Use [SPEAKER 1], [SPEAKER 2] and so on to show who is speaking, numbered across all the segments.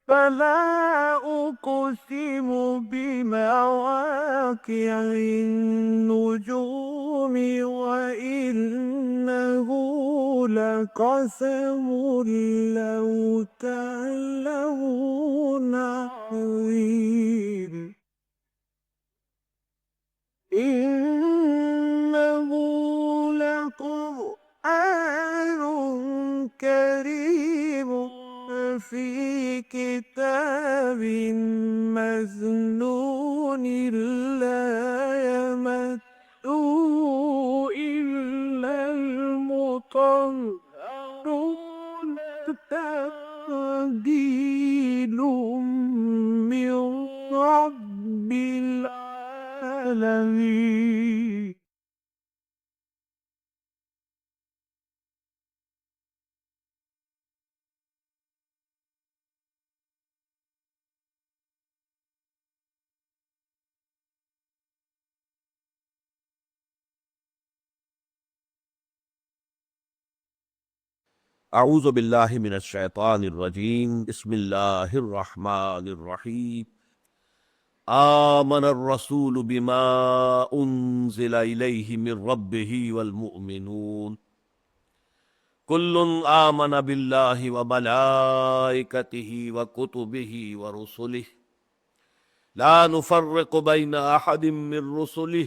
[SPEAKER 1] فلا أقسم بمواقع النجوم وإنه لقسم لو تعلمون عظيم إنه لقرآن كريم في كتاب مكنون لا يمسه إلا المطهرون تنزيل من رب العالمين.
[SPEAKER 2] اعوذ باللہ من الشیطان الرجیم بسم اللہ الرحمن الرحیم آمن الرسول بما انزل الیہ من ربہ والمؤمنون کل آمن باللہ وملائکتہ وکتبہ ورسلہ لا نفرق بین احد من رسلہ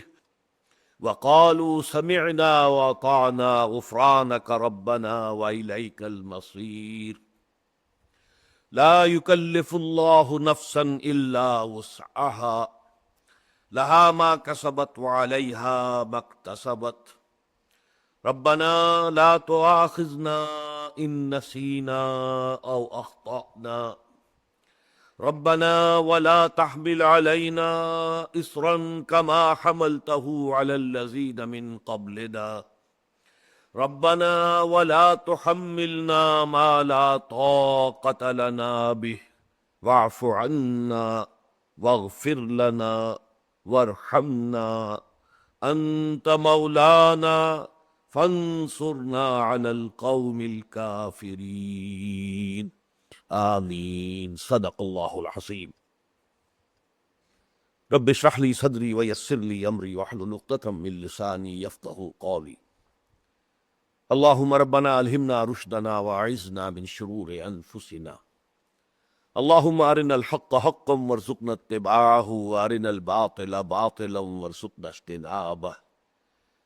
[SPEAKER 2] وقالوا سمعنا واطعنا غفرانك ربنا وإليك المصير لا يكلف الله نفسا إلا وسعها لها ما كسبت وعليها ما اكتسبت ربنا لا تؤاخذنا إن نسينا أو أخطأنا ربنا ولا تحمل علينا إصرا كما حملته على الذين من قبلنا ربنا ولا تحملنا ما لا طاقة لنا به واعف عنا واغفر لنا وارحمنا أنت مولانا فانصرنا على القوم الكافرين آمین صدق اللہ العظیم رب اشرح لی صدری ویسر لی امری واحلل عقدۃ من لسانی یفقہوا قولی اللہم ربنا الہمنا رشدنا واعذنا من شرور انفسنا اللہم ارنا الحق حقا وارزقنا اتباعہ وارنا الباطل باطلا وارزقنا اجتنابہ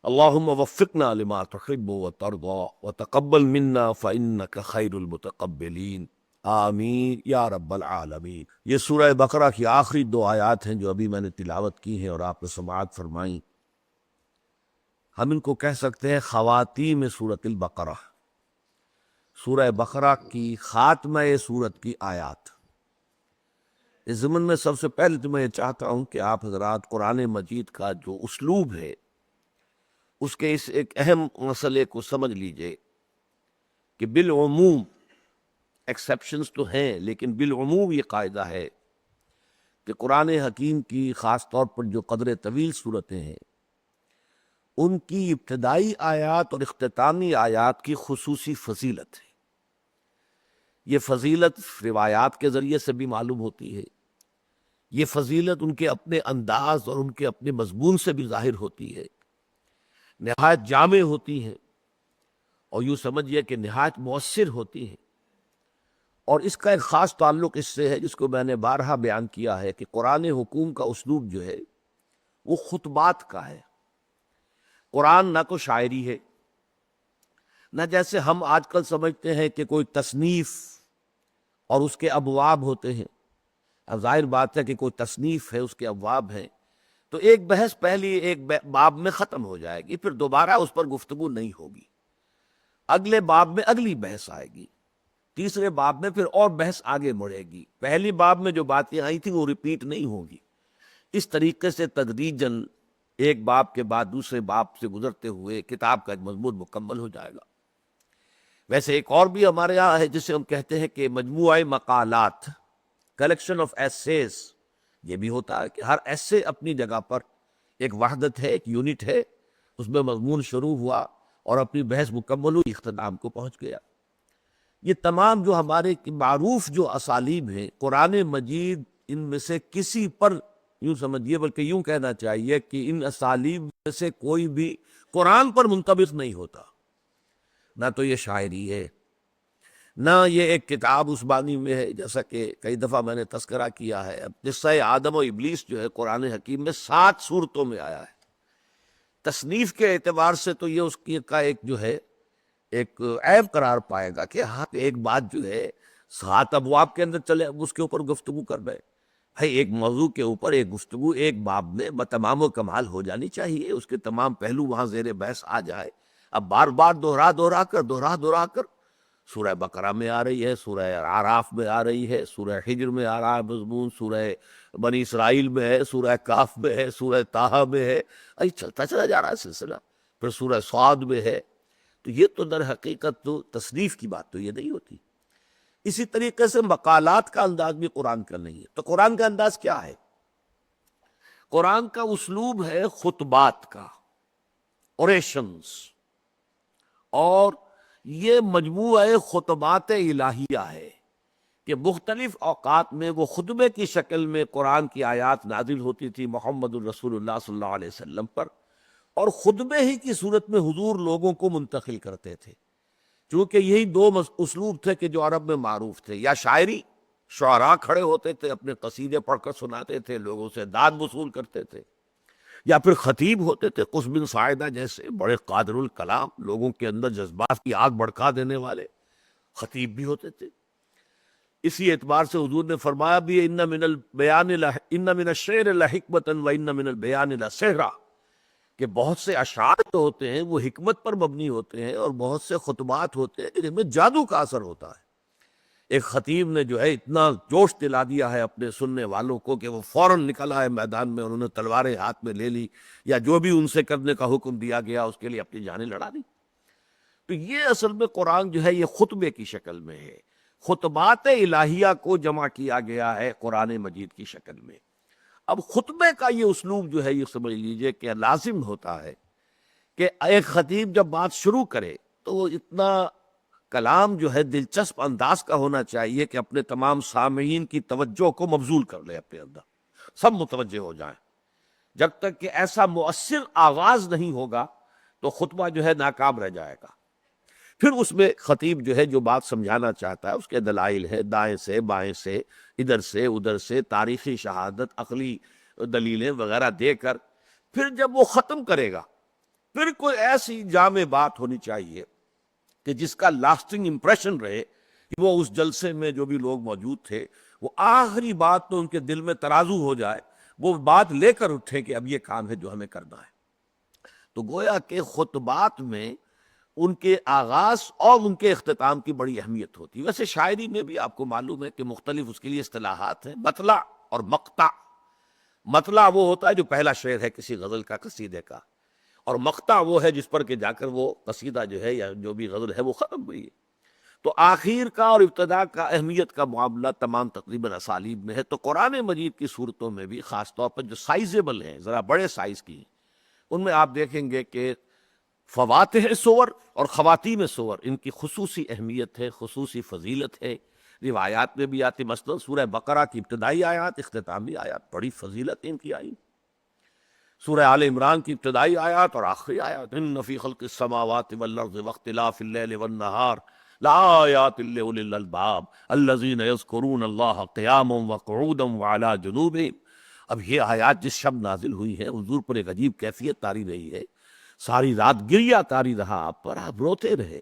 [SPEAKER 2] اللہم وفقنا لما تحب وترضى وتقبل منا فإنک خیر المتقبلین آمین یا رب العالمین۔ یہ سورہ بقرہ کی آخری دو آیات ہیں جو ابھی میں نے تلاوت کی ہیں اور آپ نے سماعت فرمائیں۔ ہم ان کو کہہ سکتے ہیں خواتیم سورۃ البقرہ، سورہ بقرہ کی خاتمہ سورت کی آیات۔ اس ضمن میں سب سے پہلے تو میں یہ چاہتا ہوں کہ آپ حضرات قرآن مجید کا جو اسلوب ہے اس کے اس ایک اہم مسئلے کو سمجھ لیجئے کہ بالعموم ایکسیپشنز تو ہیں، لیکن بالعموم یہ قاعدہ ہے کہ قرآن حکیم کی خاص طور پر جو قدر طویل صورتیں ہیں ان کی ابتدائی آیات اور اختتامی آیات کی خصوصی فضیلت ہے۔ یہ فضیلت روایات کے ذریعے سے بھی معلوم ہوتی ہے، یہ فضیلت ان کے اپنے انداز اور ان کے اپنے مضمون سے بھی ظاہر ہوتی ہے، نہایت جامع ہوتی ہیں اور یوں سمجھیے کہ نہایت مؤثر ہوتی ہیں۔ اور اس کا ایک خاص تعلق اس سے ہے جس کو میں نے بارہا بیان کیا ہے کہ قرآن حکوم کا اسلوب جو ہے وہ خطبات کا ہے۔ قرآن نہ تو شاعری ہے، نہ جیسے ہم آج کل سمجھتے ہیں کہ کوئی تصنیف اور اس کے ابواب ہوتے ہیں۔ اب ظاہر بات ہے کہ کوئی تصنیف ہے، اس کے ابواب ہیں، تو ایک بحث پہلی ایک باب میں ختم ہو جائے گی، پھر دوبارہ اس پر گفتگو نہیں ہوگی، اگلے باب میں اگلی بحث آئے گی، تیسرے باب میں پھر اور بحث آگے بڑھے گی، پہلی باب میں جو باتیں آئی تھیں وہ ریپیٹ نہیں ہوگی۔ اس طریقے سے تدریجاً ایک باب کے بعد دوسرے باب سے گزرتے ہوئے کتاب کا ایک مضمون مکمل ہو جائے گا۔ ویسے ایک اور بھی ہمارے یہاں ہے جسے ہم کہتے ہیں کہ مجموعہ مقالات، کلیکشن آف ایسیز، یہ بھی ہوتا ہے کہ ہر ایسے اپنی جگہ پر ایک وحدت ہے، ایک یونٹ ہے، اس میں مضمون شروع ہوا اور اپنی بحث مکمل ہوئی، اختتام کو پہنچ گیا۔ یہ تمام جو ہمارے معروف جو اسالیب ہیں، قرآن مجید ان میں سے کسی پر یوں سمجھیے، بلکہ یوں کہنا چاہیے کہ ان اسالیب میں سے کوئی بھی قرآن پر منطبق نہیں ہوتا۔ نہ تو یہ شاعری ہے، نہ یہ ایک کتاب عثمانی میں ہے، جیسا کہ کئی دفعہ میں نے تذکرہ کیا ہے۔ اب قصہ آدم و ابلیس جو ہے قرآن حکیم میں 7 صورتوں میں آیا ہے۔ تصنیف کے اعتبار سے تو یہ اس کی کا ایک جو ہے ایک عیب قرار پائے گا کہ ہاں ایک بات جو ہے 7 ابواب کے اندر چلے اس کے اوپر گفتگو کر رہے بھائی، ایک موضوع کے اوپر ایک گفتگو ایک باب میں بتمام و کمال ہو جانی چاہیے، اس کے تمام پہلو وہاں زیر بحث آ جائے۔ اب بار بار دہرا کر سورہ بقرہ میں آ رہی ہے، سورہ اعراف میں آ رہی ہے، سورہ حجر میں آ رہا ہے مضمون، سورہ بنی اسرائیل میں ہے، سورہ کاف میں ہے، سورہ طٰہٰ میں ہے، چلتا چلا جا رہا ہے سلسلہ، پھر سورہ صاد میں ہے۔ تو یہ تو در حقیقت تو تصنیف کی بات تو یہ نہیں ہوتی۔ اسی طریقے سے مقالات کا انداز بھی قرآن کا نہیں ہے۔ تو قرآن کا انداز کیا ہے؟ قرآن کا اسلوب ہے خطبات کا، اوریشنز، اور یہ مجموعہ خطبات الہیہ ہے کہ مختلف اوقات میں وہ خطبے کی شکل میں قرآن کی آیات نازل ہوتی تھی محمد الرسول اللہ صلی اللہ علیہ وسلم پر، اور خطبے ہی کی صورت میں حضور لوگوں کو منتقل کرتے تھے۔ چونکہ یہی 2 اسلوب تھے کہ جو عرب میں معروف تھے، یا شاعری، شعراء کھڑے ہوتے تھے اپنے قصیدے پڑھ کر سناتے تھے، لوگوں سے داد وصول کرتے تھے، یا پھر خطیب ہوتے تھے قص بن ساعدہ جیسے بڑے قادر الکلام، لوگوں کے اندر جذبات کی آگ بھڑکا دینے والے خطیب بھی ہوتے تھے۔ اسی اعتبار سے حضور نے فرمایا بھی ان من الشعر لحکمۃ و ان من البیان لسحرا، کہ بہت سے اشعار جو ہوتے ہیں وہ حکمت پر مبنی ہوتے ہیں، اور بہت سے خطبات ہوتے ہیں جن میں جادو کا اثر ہوتا ہے۔ ایک خطیب نے جو ہے اتنا جوش دلا دیا ہے اپنے سننے والوں کو کہ وہ فوراً نکل آئے میدان میں، انہوں نے تلواریں ہاتھ میں لے لی، یا جو بھی ان سے کرنے کا حکم دیا گیا اس کے لیے اپنی جانیں لڑا دی۔ تو یہ اصل میں قرآن جو ہے یہ خطبے کی شکل میں ہے، خطبات الہیہ کو جمع کیا گیا ہے قرآن مجید کی شکل میں۔ اب خطبے کا یہ اسلوب جو ہے یہ سمجھ لیجئے کہ لازم ہوتا ہے کہ ایک خطیب جب بات شروع کرے تو وہ اتنا کلام جو ہے دلچسپ انداز کا ہونا چاہیے کہ اپنے تمام سامعین کی توجہ کو مبذول کر لے، اپنے اندر سب متوجہ ہو جائیں۔ جب تک کہ ایسا مؤثر آغاز نہیں ہوگا تو خطبہ جو ہے ناکام رہ جائے گا۔ پھر اس میں خطیب جو ہے جو بات سمجھانا چاہتا ہے اس کے دلائل ہے، دائیں سے بائیں سے ادھر سے ادھر سے تاریخی شہادت، عقلی دلیلیں وغیرہ دے کر پھر جب وہ ختم کرے گا، پھر کوئی ایسی جامع بات ہونی چاہیے کہ جس کا لاسٹنگ امپریشن رہے، کہ وہ اس جلسے میں جو بھی لوگ موجود تھے وہ آخری بات تو ان کے دل میں ترازو ہو جائے، وہ بات لے کر اٹھے کہ اب یہ کام ہے جو ہمیں کرنا ہے۔ تو گویا کہ خطبات میں ان کے آغاز اور ان کے اختتام کی بڑی اہمیت ہوتی ہے۔ ویسے شاعری میں بھی آپ کو معلوم ہے کہ مختلف اس کے لیے اصطلاحات ہیں، مطلع اور مقطع۔ مطلع وہ ہوتا ہے جو پہلا شعر ہے کسی غزل کا، قصیدے کا، اور مقطع وہ ہے جس پر کہ جا کر وہ قصیدہ جو ہے یا جو بھی غزل ہے وہ ختم ہوئی ہے۔ تو آخر کا اور ابتدا کا اہمیت کا معاملہ تمام تقریباً اسالیب میں ہے۔ تو قرآن مجید کی صورتوں میں بھی خاص طور پر جو سائزیبل ہیں، ذرا بڑے سائز کی ہیں، ان میں آپ دیکھیں گے کہ فواتح سور اور خواتیم سور ان کی خصوصی اہمیت ہے، خصوصی فضیلت ہے۔ روایات میں بھی آتی، مثلا سورہ بقرہ کی ابتدائی آیات، اختتامی آیات، بڑی فضیلت ان کی آئی۔ سورہ آل عمران کی ابتدائی آیات اور آخری آیات، ان فی خلق السماوات والارض واختلاف اللیل والنہار لآیات لأولی الالباب الذین یذکرون اللہ قیاما وقعودا وعلی جنوبہم۔ اب یہ آیات جس شب نازل ہوئی ہیں، حضور پر ایک عجیب کیفیت طاری رہی ہے، ساری رات گریہ طاری رہا آپ پر، آپ روتے رہے،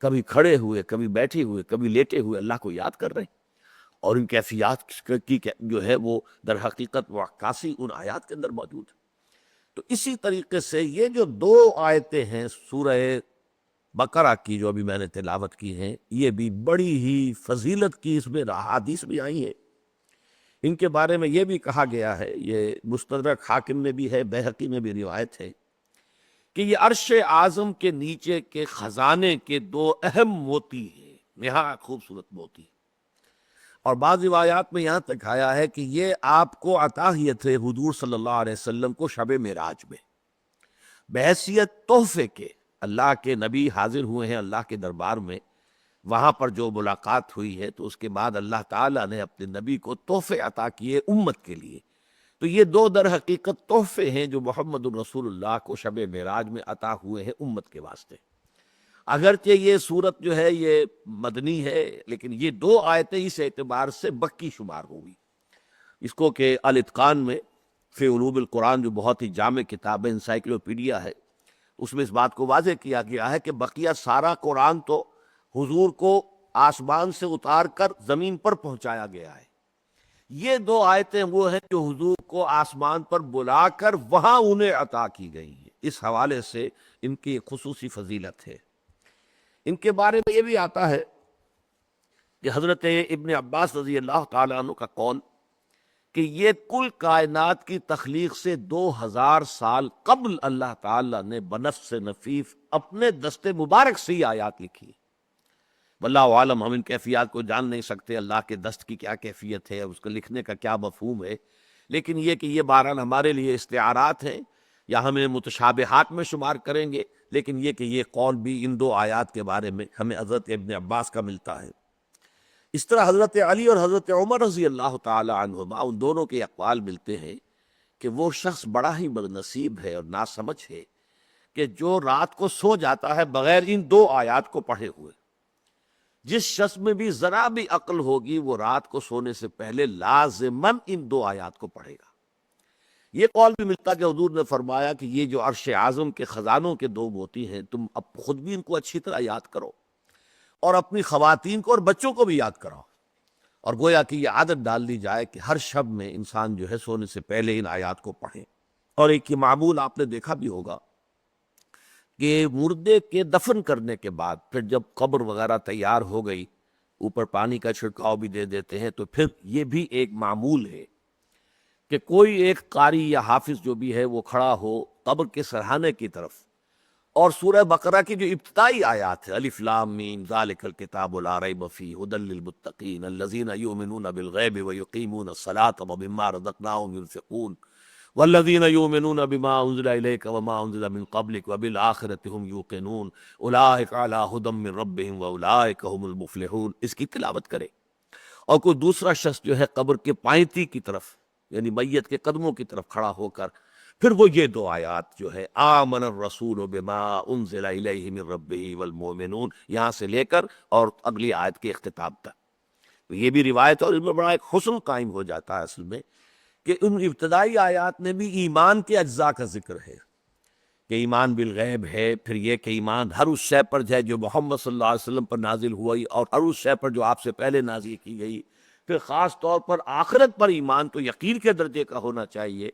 [SPEAKER 2] کبھی کھڑے ہوئے، کبھی بیٹھے ہوئے، کبھی لیٹے ہوئے اللہ کو یاد کر رہے ہیں، اور ان کیفیات کی جو ہے وہ در حقیقت وہ عکاسی ان آیات کے اندر موجود ہے۔ تو اسی طریقے سے یہ جو 2 آیتیں ہیں سورہ بقرہ کی جو ابھی میں نے تلاوت کی ہیں، یہ بھی بڑی ہی فضیلت کی اس میں احادیث بھی آئی ہیں۔ ان کے بارے میں یہ بھی کہا گیا ہے، یہ مستدرک حاکم میں بھی ہے، بیہقی میں بھی روایت ہے، کہ یہ عرش اعظم کے نیچے کے خزانے کے 2 اہم موتی ہیں، نہایت خوبصورت موتی۔ اور بعض روایات میں یہاں تک آیا ہے کہ یہ آپ کو عطا ہوئے تھے حضور صلی اللہ علیہ وسلم کو شب معراج میں، بحیثیت تحفے کے۔ اللہ کے نبی حاضر ہوئے ہیں اللہ کے دربار میں، وہاں پر جو ملاقات ہوئی ہے تو اس کے بعد اللہ تعالیٰ نے اپنے نبی کو تحفے عطا کیے امت کے لیے. تو یہ دو در حقیقت تحفے ہیں جو محمد الرسول اللہ کو شب معراج میں عطا ہوئے ہیں امت کے واسطے. اگرچہ یہ صورت جو ہے یہ مدنی ہے، لیکن یہ دو آیتیں اس اعتبار سے مکی شمار ہوگی. اس کو کہ الاتقان میں فی علوم القرآن جو بہت ہی جامع کتاب ہے، انسائکلوپیڈیا ہے، اس میں اس بات کو واضح کیا گیا ہے کہ بقیہ سارا قرآن تو حضور کو آسمان سے اتار کر زمین پر پہنچایا گیا ہے. یہ دو آیتیں وہ ہیں جو حضور کو آسمان پر بلا کر وہاں انہیں عطا کی گئی ہیں. اس حوالے سے ان کی خصوصی فضیلت ہے. ان کے بارے میں یہ بھی آتا ہے کہ حضرت ابن عباس رضی اللہ تعالیٰ عنہ کا قول کہ یہ کل کائنات کی تخلیق سے 2000 سال قبل اللہ تعالیٰ نے بنفس نفیس اپنے دست مبارک سے یہ آیات لکھی. واللہ عالم، ہم ان کیفیات کو جان نہیں سکتے، اللہ کے دست کی کیا کیفیت ہے، اس کو لکھنے کا کیا مفہوم ہے، لیکن یہ کہ یہ بہرحال ہمارے لیے استعارات ہیں یا ہمیں متشابہات میں شمار کریں گے، لیکن یہ کہ یہ قول بھی ان دو آیات کے بارے میں ہمیں حضرت ابن عباس کا ملتا ہے. اس طرح حضرت علی اور حضرت عمر رضی اللہ تعالی عنہما، ان دونوں کے اقوال ملتے ہیں کہ وہ شخص بڑا ہی بد نصیب ہے اور ناسمجھ ہے کہ جو رات کو سو جاتا ہے بغیر ان دو آیات کو پڑھے ہوئے. جس شخص میں بھی ذرا بھی عقل ہوگی وہ رات کو سونے سے پہلے لازماً ان دو آیات کو پڑھے گا. یہ قول بھی ملتا کہ حضور نے فرمایا کہ یہ جو عرش اعظم کے خزانوں کے دو موتی ہیں، تم اب خود بھی ان کو اچھی طرح یاد کرو اور اپنی خواتین کو اور بچوں کو بھی یاد کراؤ. اور گویا کہ یہ عادت ڈال دی جائے کہ ہر شب میں انسان جو ہے سونے سے پہلے ان آیات کو پڑھے. اور ایک یہ معمول آپ نے دیکھا بھی ہوگا کہ مردے کے دفن کرنے کے بعد پھر جب قبر وغیرہ تیار ہو گئی، اوپر پانی کا چھڑکاؤ بھی دے دیتے ہیں، تو پھر یہ بھی ایک معمول ہے کہ کوئی ایک قاری یا حافظ جو بھی ہے وہ کھڑا ہو قبر کے سرہانے کی طرف اور سورہ بقرہ کی جو ابتدائی آیات ہے، الف لام میم ذالک الکتاب لا ریب فیہ ھدی للمتقین الذین یؤمنون بالغیب ویقیمون الصلاۃ ومما رزقناہم ینفقون والذین یؤمنون بما انزل الیک وما انزل من قبلک وبالآخرۃ ھم یوقنون اولئک علی ھدی من ربہم واولئک ھم المفلحون. اس کی تلاوت کرے. اور کوئی دوسرا شخص جو ہے قبر کے پائنتی کی طرف یعنی میت کے قدموں کی طرف کھڑا ہو کر پھر وہ یہ دو آیات جو ہے آمن الرسول بما انزل الیہ من ربہ والمؤمنون یہاں سے لے کر اور اگلی آیت کے اختتام تک. تو یہ بھی روایت اور اس میں بڑا ایک حسن قائم ہو جاتا ہے اصل میں کہ ان ابتدائی آیات میں بھی ایمان کے اجزاء کا ذکر ہے کہ ایمان بالغیب ہے، پھر یہ کہ ایمان ہر اس شے پر ہے جو محمد صلی اللہ علیہ وسلم پر نازل ہوئی اور ہر اس شے پر جو آپ سے پہلے نازل کی گئی، پھر خاص طور پر آخرت پر ایمان تو یقین کے درجے کا ہونا چاہیے.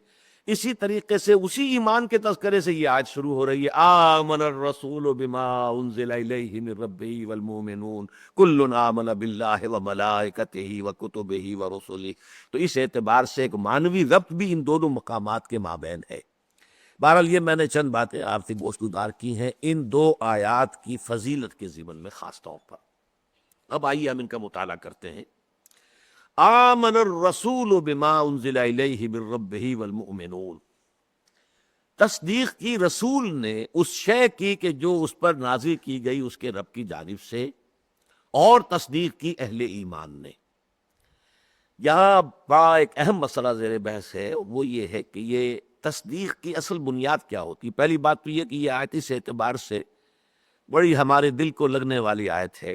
[SPEAKER 2] اسی طریقے سے اسی ایمان کے تذکرے سے یہ آیت شروع ہو رہی ہے آمن الرسول بما انزل الیہ من ربہ والمؤمنون کل آمن باللہ وملائکتہ وکتبہ ورسلہ. تو اس اعتبار سے ایک معنوی ربط بھی ان دونوں مقامات کے مابین ہے. بہرحال یہ میں نے چند باتیں آپ سے گوشتگار کی ہیں ان دو آیات کی فضیلت کے ضمن میں خاص طور پر. اب آئیے ہم ان کا مطالعہ کرتے ہیں. آمن الرسول بما انزل الیہ من ربہ والمؤمنون، تصدیق کی رسول نے اس شے کی کہ جو اس پر نازل کی گئی اس کے رب کی جانب سے، اور تصدیق کی اہل ایمان نے. یہاں بڑا ایک اہم مسئلہ زیر بحث ہے، وہ یہ ہے کہ یہ تصدیق کی اصل بنیاد کیا ہوتی. پہلی بات تو یہ کہ یہ آیت اس اعتبار سے بڑی ہمارے دل کو لگنے والی آیت ہے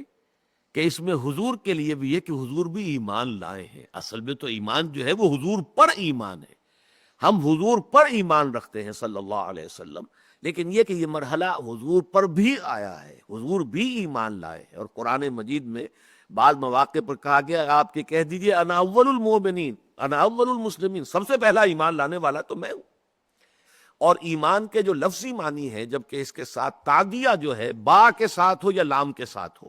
[SPEAKER 2] کہ اس میں حضور کے لیے بھی ہے کہ حضور بھی ایمان لائے ہیں. اصل میں تو ایمان جو ہے وہ حضور پر ایمان ہے، ہم حضور پر ایمان رکھتے ہیں صلی اللہ علیہ وسلم، لیکن یہ کہ یہ مرحلہ حضور پر بھی آیا ہے، حضور بھی ایمان لائے ہیں. اور قرآن مجید میں بعض مواقع پر کہا گیا آپ کے کہہ دیجئے انا اول المؤمنین انا اول المسلمین، سب سے پہلا ایمان لانے والا تو میں ہوں. اور ایمان کے جو لفظی معنی ہے، جبکہ اس کے ساتھ تعدیہ جو ہے با کے ساتھ ہو یا لام کے ساتھ ہو،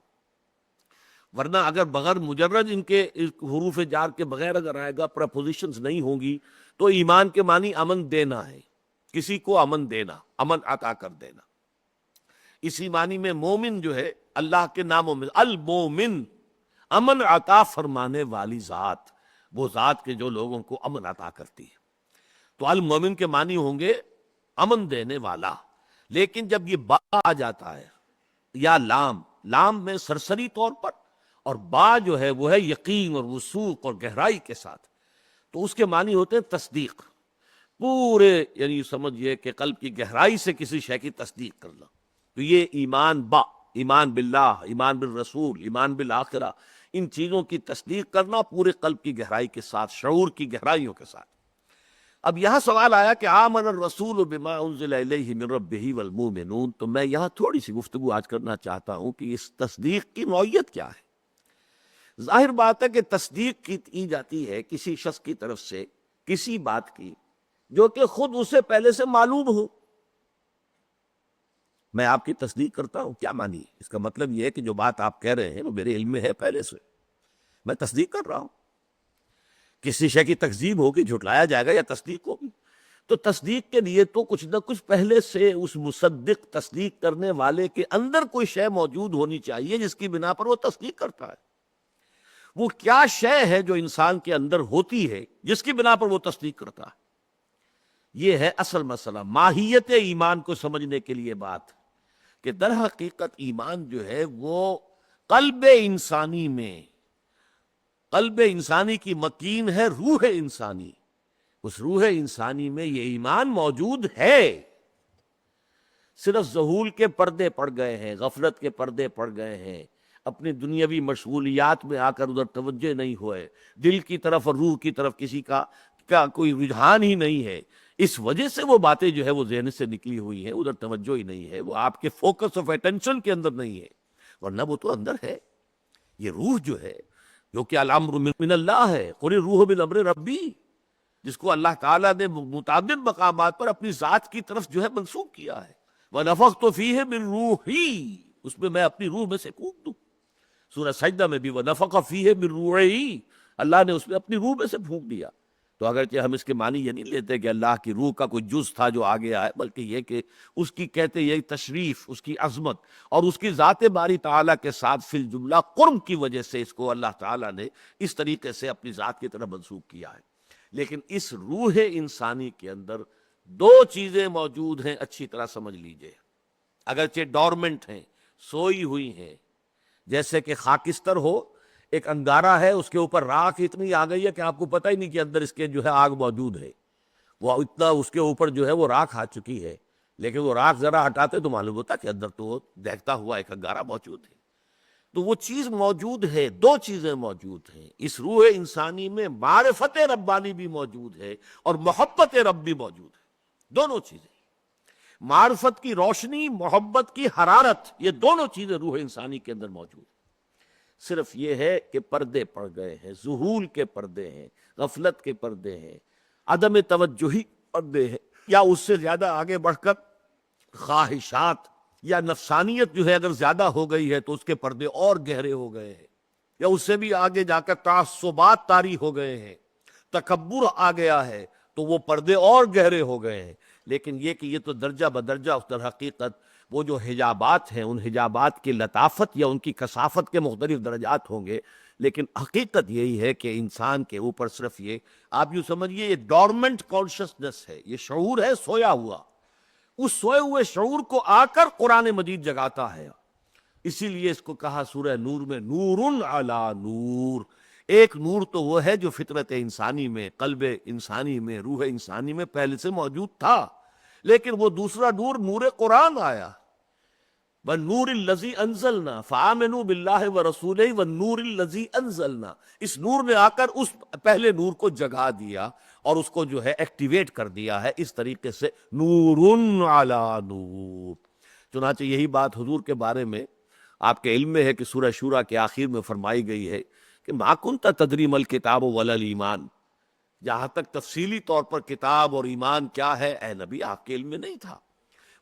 [SPEAKER 2] ورنہ اگر بغیر مجرد ان کے حروف جار کے بغیر اگر آئے گا، پریپوزیشنز نہیں ہوں گی، تو ایمان کے معنی امن دینا ہے، کسی کو امن دینا، امن عطا کر دینا. اسی معنی میں مومن جو ہے اللہ کے ناموں میں المومن، امن عطا فرمانے والی ذات، وہ ذات کے جو لوگوں کو امن عطا کرتی ہے. تو المومن کے معنی ہوں گے امن دینے والا. لیکن جب یہ با آ جاتا ہے یا لام لام میں سرسری طور پر، اور با جو ہے وہ ہے یقین اور وثوق اور گہرائی کے ساتھ، تو اس کے معنی ہوتے ہیں تصدیق، پورے یعنی سمجھئے کہ قلب کی گہرائی سے کسی شے کی تصدیق کرنا. تو یہ ایمان با، ایمان باللہ، ایمان بالرسول، ایمان بالآخرہ، ان چیزوں کی تصدیق کرنا پورے قلب کی گہرائی کے ساتھ، شعور کی گہرائیوں کے ساتھ. اب یہاں سوال آیا کہ آمن الرسول بما انزل الیہ من ربہ والمؤمنون، تو میں یہاں تھوڑی سی گفتگو آج کرنا چاہتا ہوں کہ اس تصدیق کی نوعیت کیا ہے. ظاہر بات ہے کہ تصدیق کی جاتی ہے کسی شخص کی طرف سے کسی بات کی جو کہ خود اسے پہلے سے معلوم ہو. میں آپ کی تصدیق کرتا ہوں، کیا مانی؟ اس کا مطلب یہ ہے کہ جو بات آپ کہہ رہے ہیں وہ میرے علم میں ہے پہلے سے، میں تصدیق کر رہا ہوں. کسی شے کی تکذیب ہوگی، جھٹلایا جائے گا، یا تصدیق ہوگی، تو تصدیق کے لیے تو کچھ نہ کچھ پہلے سے اس مصدق تصدیق کرنے والے کے اندر کوئی شے موجود ہونی چاہیے جس کی بنا پر وہ تصدیق کرتا ہے. وہ کیا شے ہے جو انسان کے اندر ہوتی ہے جس کی بنا پر وہ تصدیق کرتا ہے؟ یہ ہے اصل مسئلہ. ماہیت ایمان کو سمجھنے کے لیے بات کہ در حقیقت ایمان جو ہے وہ قلب انسانی میں، قلب انسانی کی مکین ہے روح انسانی، اس روح انسانی میں یہ ایمان موجود ہے. صرف ذہول کے پردے پڑ گئے ہیں، غفلت کے پردے پڑ گئے ہیں، اپنی دنیاوی مشغولیات میں آ کر ادھر توجہ نہیں ہوئے، دل کی طرف اور روح کی طرف کسی کا کوئی رجحان ہی نہیں ہے. اس وجہ سے وہ باتیں جو ہے وہ ذہن سے نکلی ہوئی ہیں، ادھر توجہ ہی نہیں ہے، وہ آپ کے فوکس آف اٹینشن کے اندر نہیں ہے، ورنہ وہ تو اندر ہے. یہ روح جو ہے، جو کہ الامر من اللہ ہے، قل الروح من امر ربی، جس کو اللہ تعالیٰ نے متعدد مقامات پر اپنی ذات کی طرف جو ہے منسوب کیا ہے. وَنَفَخْتُ فِيهِ مِن رُوحِي، اس میں میں اپنی روح میں سے پھونک دوں. سورہ سجدہ میں بھی وَنَفَخَ فِيهِ مِن رُوحِهِ، اللہ نے اس میں اپنی روح میں سے پھونک دیا. تو اگرچہ ہم اس کے معنی یہ نہیں لیتے کہ اللہ کی روح کا کوئی جز تھا جو آگے آئے، بلکہ یہ کہ اس کی کہتے یہ تشریف، اس کی عظمت اور اس کی ذات باری تعالیٰ کے ساتھ فی الجملہ قرب کی وجہ سے اس کو اللہ تعالیٰ نے اس طریقے سے اپنی ذات کی طرف منسوب کیا ہے. لیکن اس روح انسانی کے اندر دو چیزیں موجود ہیں، اچھی طرح سمجھ لیجئے. اگرچہ ڈورمنٹ ہیں، سوئی ہوئی ہیں، جیسے کہ خاکستر ہو، ایک انگارہ ہے، اس کے اوپر راکھ اتنی آ گئی ہے کہ آپ کو پتہ ہی نہیں کہ اندر اس کے جو ہے آگ موجود ہے. وہ اتنا اس کے اوپر جو ہے وہ راکھ آ چکی ہے، لیکن وہ راکھ ذرا ہٹاتے تو معلوم ہوتا کہ اندر تو دیکھتا ہوا ایک انگارہ موجود ہے. تو وہ چیز موجود ہے. دو چیزیں موجود ہیں اس روح انسانی میں، معرفت ربانی بھی موجود ہے اور محبت رب بھی موجود ہے. دونوں چیزیں، معرفت کی روشنی، محبت کی حرارت، یہ دونوں چیزیں روح انسانی کے اندر موجود ہیں. صرف یہ ہے کہ پردے پڑ گئے ہیں، ذہول کے پردے ہیں، غفلت کے پردے ہیں، عدم توجہی پردے ہیں، یا اس سے زیادہ آگے بڑھ کر خواہشات یا نفسانیت جو ہے اگر زیادہ ہو گئی ہے تو اس کے پردے اور گہرے ہو گئے ہیں، یا اس سے بھی آگے جا کر تعصبات طاری ہو گئے ہیں، تکبر آ گیا ہے تو وہ پردے اور گہرے ہو گئے ہیں. لیکن یہ کہ یہ تو درجہ بدرجہ اس در حقیقت وہ جو حجابات ہیں، ان حجابات کی لطافت یا ان کی کثافت کے مختلف درجات ہوں گے. لیکن حقیقت یہی ہے کہ انسان کے اوپر صرف یہ، آپ یوں سمجھیے، یہ ڈورمنٹ کانشسنس ہے، یہ شعور ہے سویا ہوا. اس سوئے ہوئے شعور کو آ کر قرآن مجید جگاتا ہے. اسی لیے اس کو کہا سورہ نور میں نور علی نور. ایک نور تو وہ ہے جو فطرت انسانی میں، قلب انسانی میں، روح انسانی میں پہلے سے موجود تھا، لیکن وہ دوسرا نور نور قرآن آیا. وَالنُّورِ الَّذِي أَنزَلْنَا فَآمِنُوا بِاللَّهِ وَرَسُولِهِ وَالنُّورِ الَّذِي أَنزَلْنَا. اس نور نے آ کر اس پہلے نور کو جگا دیا اور اس کو جو ہے ایکٹیویٹ کر دیا ہے. اس طریقے سے نور علی نور. چنانچہ یہی بات حضور کے بارے میں آپ کے علم میں ہے کہ سورہ شورى کے آخر میں فرمائی گئی ہے کہ مَا كُنْتَ تَدْرِي مَا الْكِتَابُ وَلَا الْإِيمَانُ. جہاں تک تفصیلی طور پر کتاب اور ایمان کیا ہے اے نبی آپ کے علم میں نہیں تھا.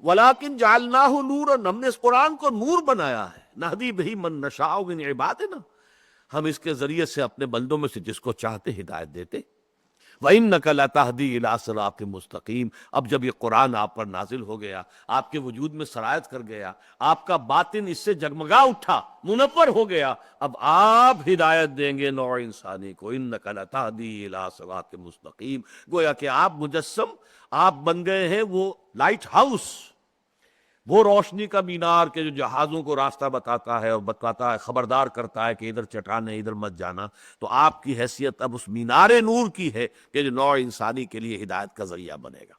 [SPEAKER 2] وَلَٰكِن جَعَلْنَاهُ نُورًا، ہم نے اس قرآن کو نور بنایا ہے. نَهْدِي بِهِ مَن نَّشَاءُ مِنْ عِبَادِنَا، ہم اس کے ذریعے سے اپنے بندوں میں سے جس کو چاہتے ہدایت دیتے. وَإِنَّكَ لَتَهْدِي إِلَىٰ صِرَاطٍ مُّسْتَقِيمٍ. اب جب یہ قرآن آپ پر نازل ہو گیا، آپ کے وجود میں سرایت کر گیا، آپ کا باطن اس سے جگمگا اٹھا، منور ہو گیا، اب آپ ہدایت دیں گے نوع انسانی کو. إِنَّكَ لَتَهْدِي إِلَىٰ صِرَاطٍ مُّسْتَقِيمٍ. گویا کہ آپ مجسم، آپ بن گئے ہیں وہ لائٹ ہاؤس وہ روشنی کا مینار کہ جو جہازوں کو راستہ بتاتا ہے اور بتاتا ہے، خبردار کرتا ہے کہ ادھر چٹان ہے، ادھر مت جانا، تو آپ کی حیثیت اب اس مینار نور کی ہے کہ جو نوع انسانی کے لیے ہدایت کا ذریعہ بنے گا۔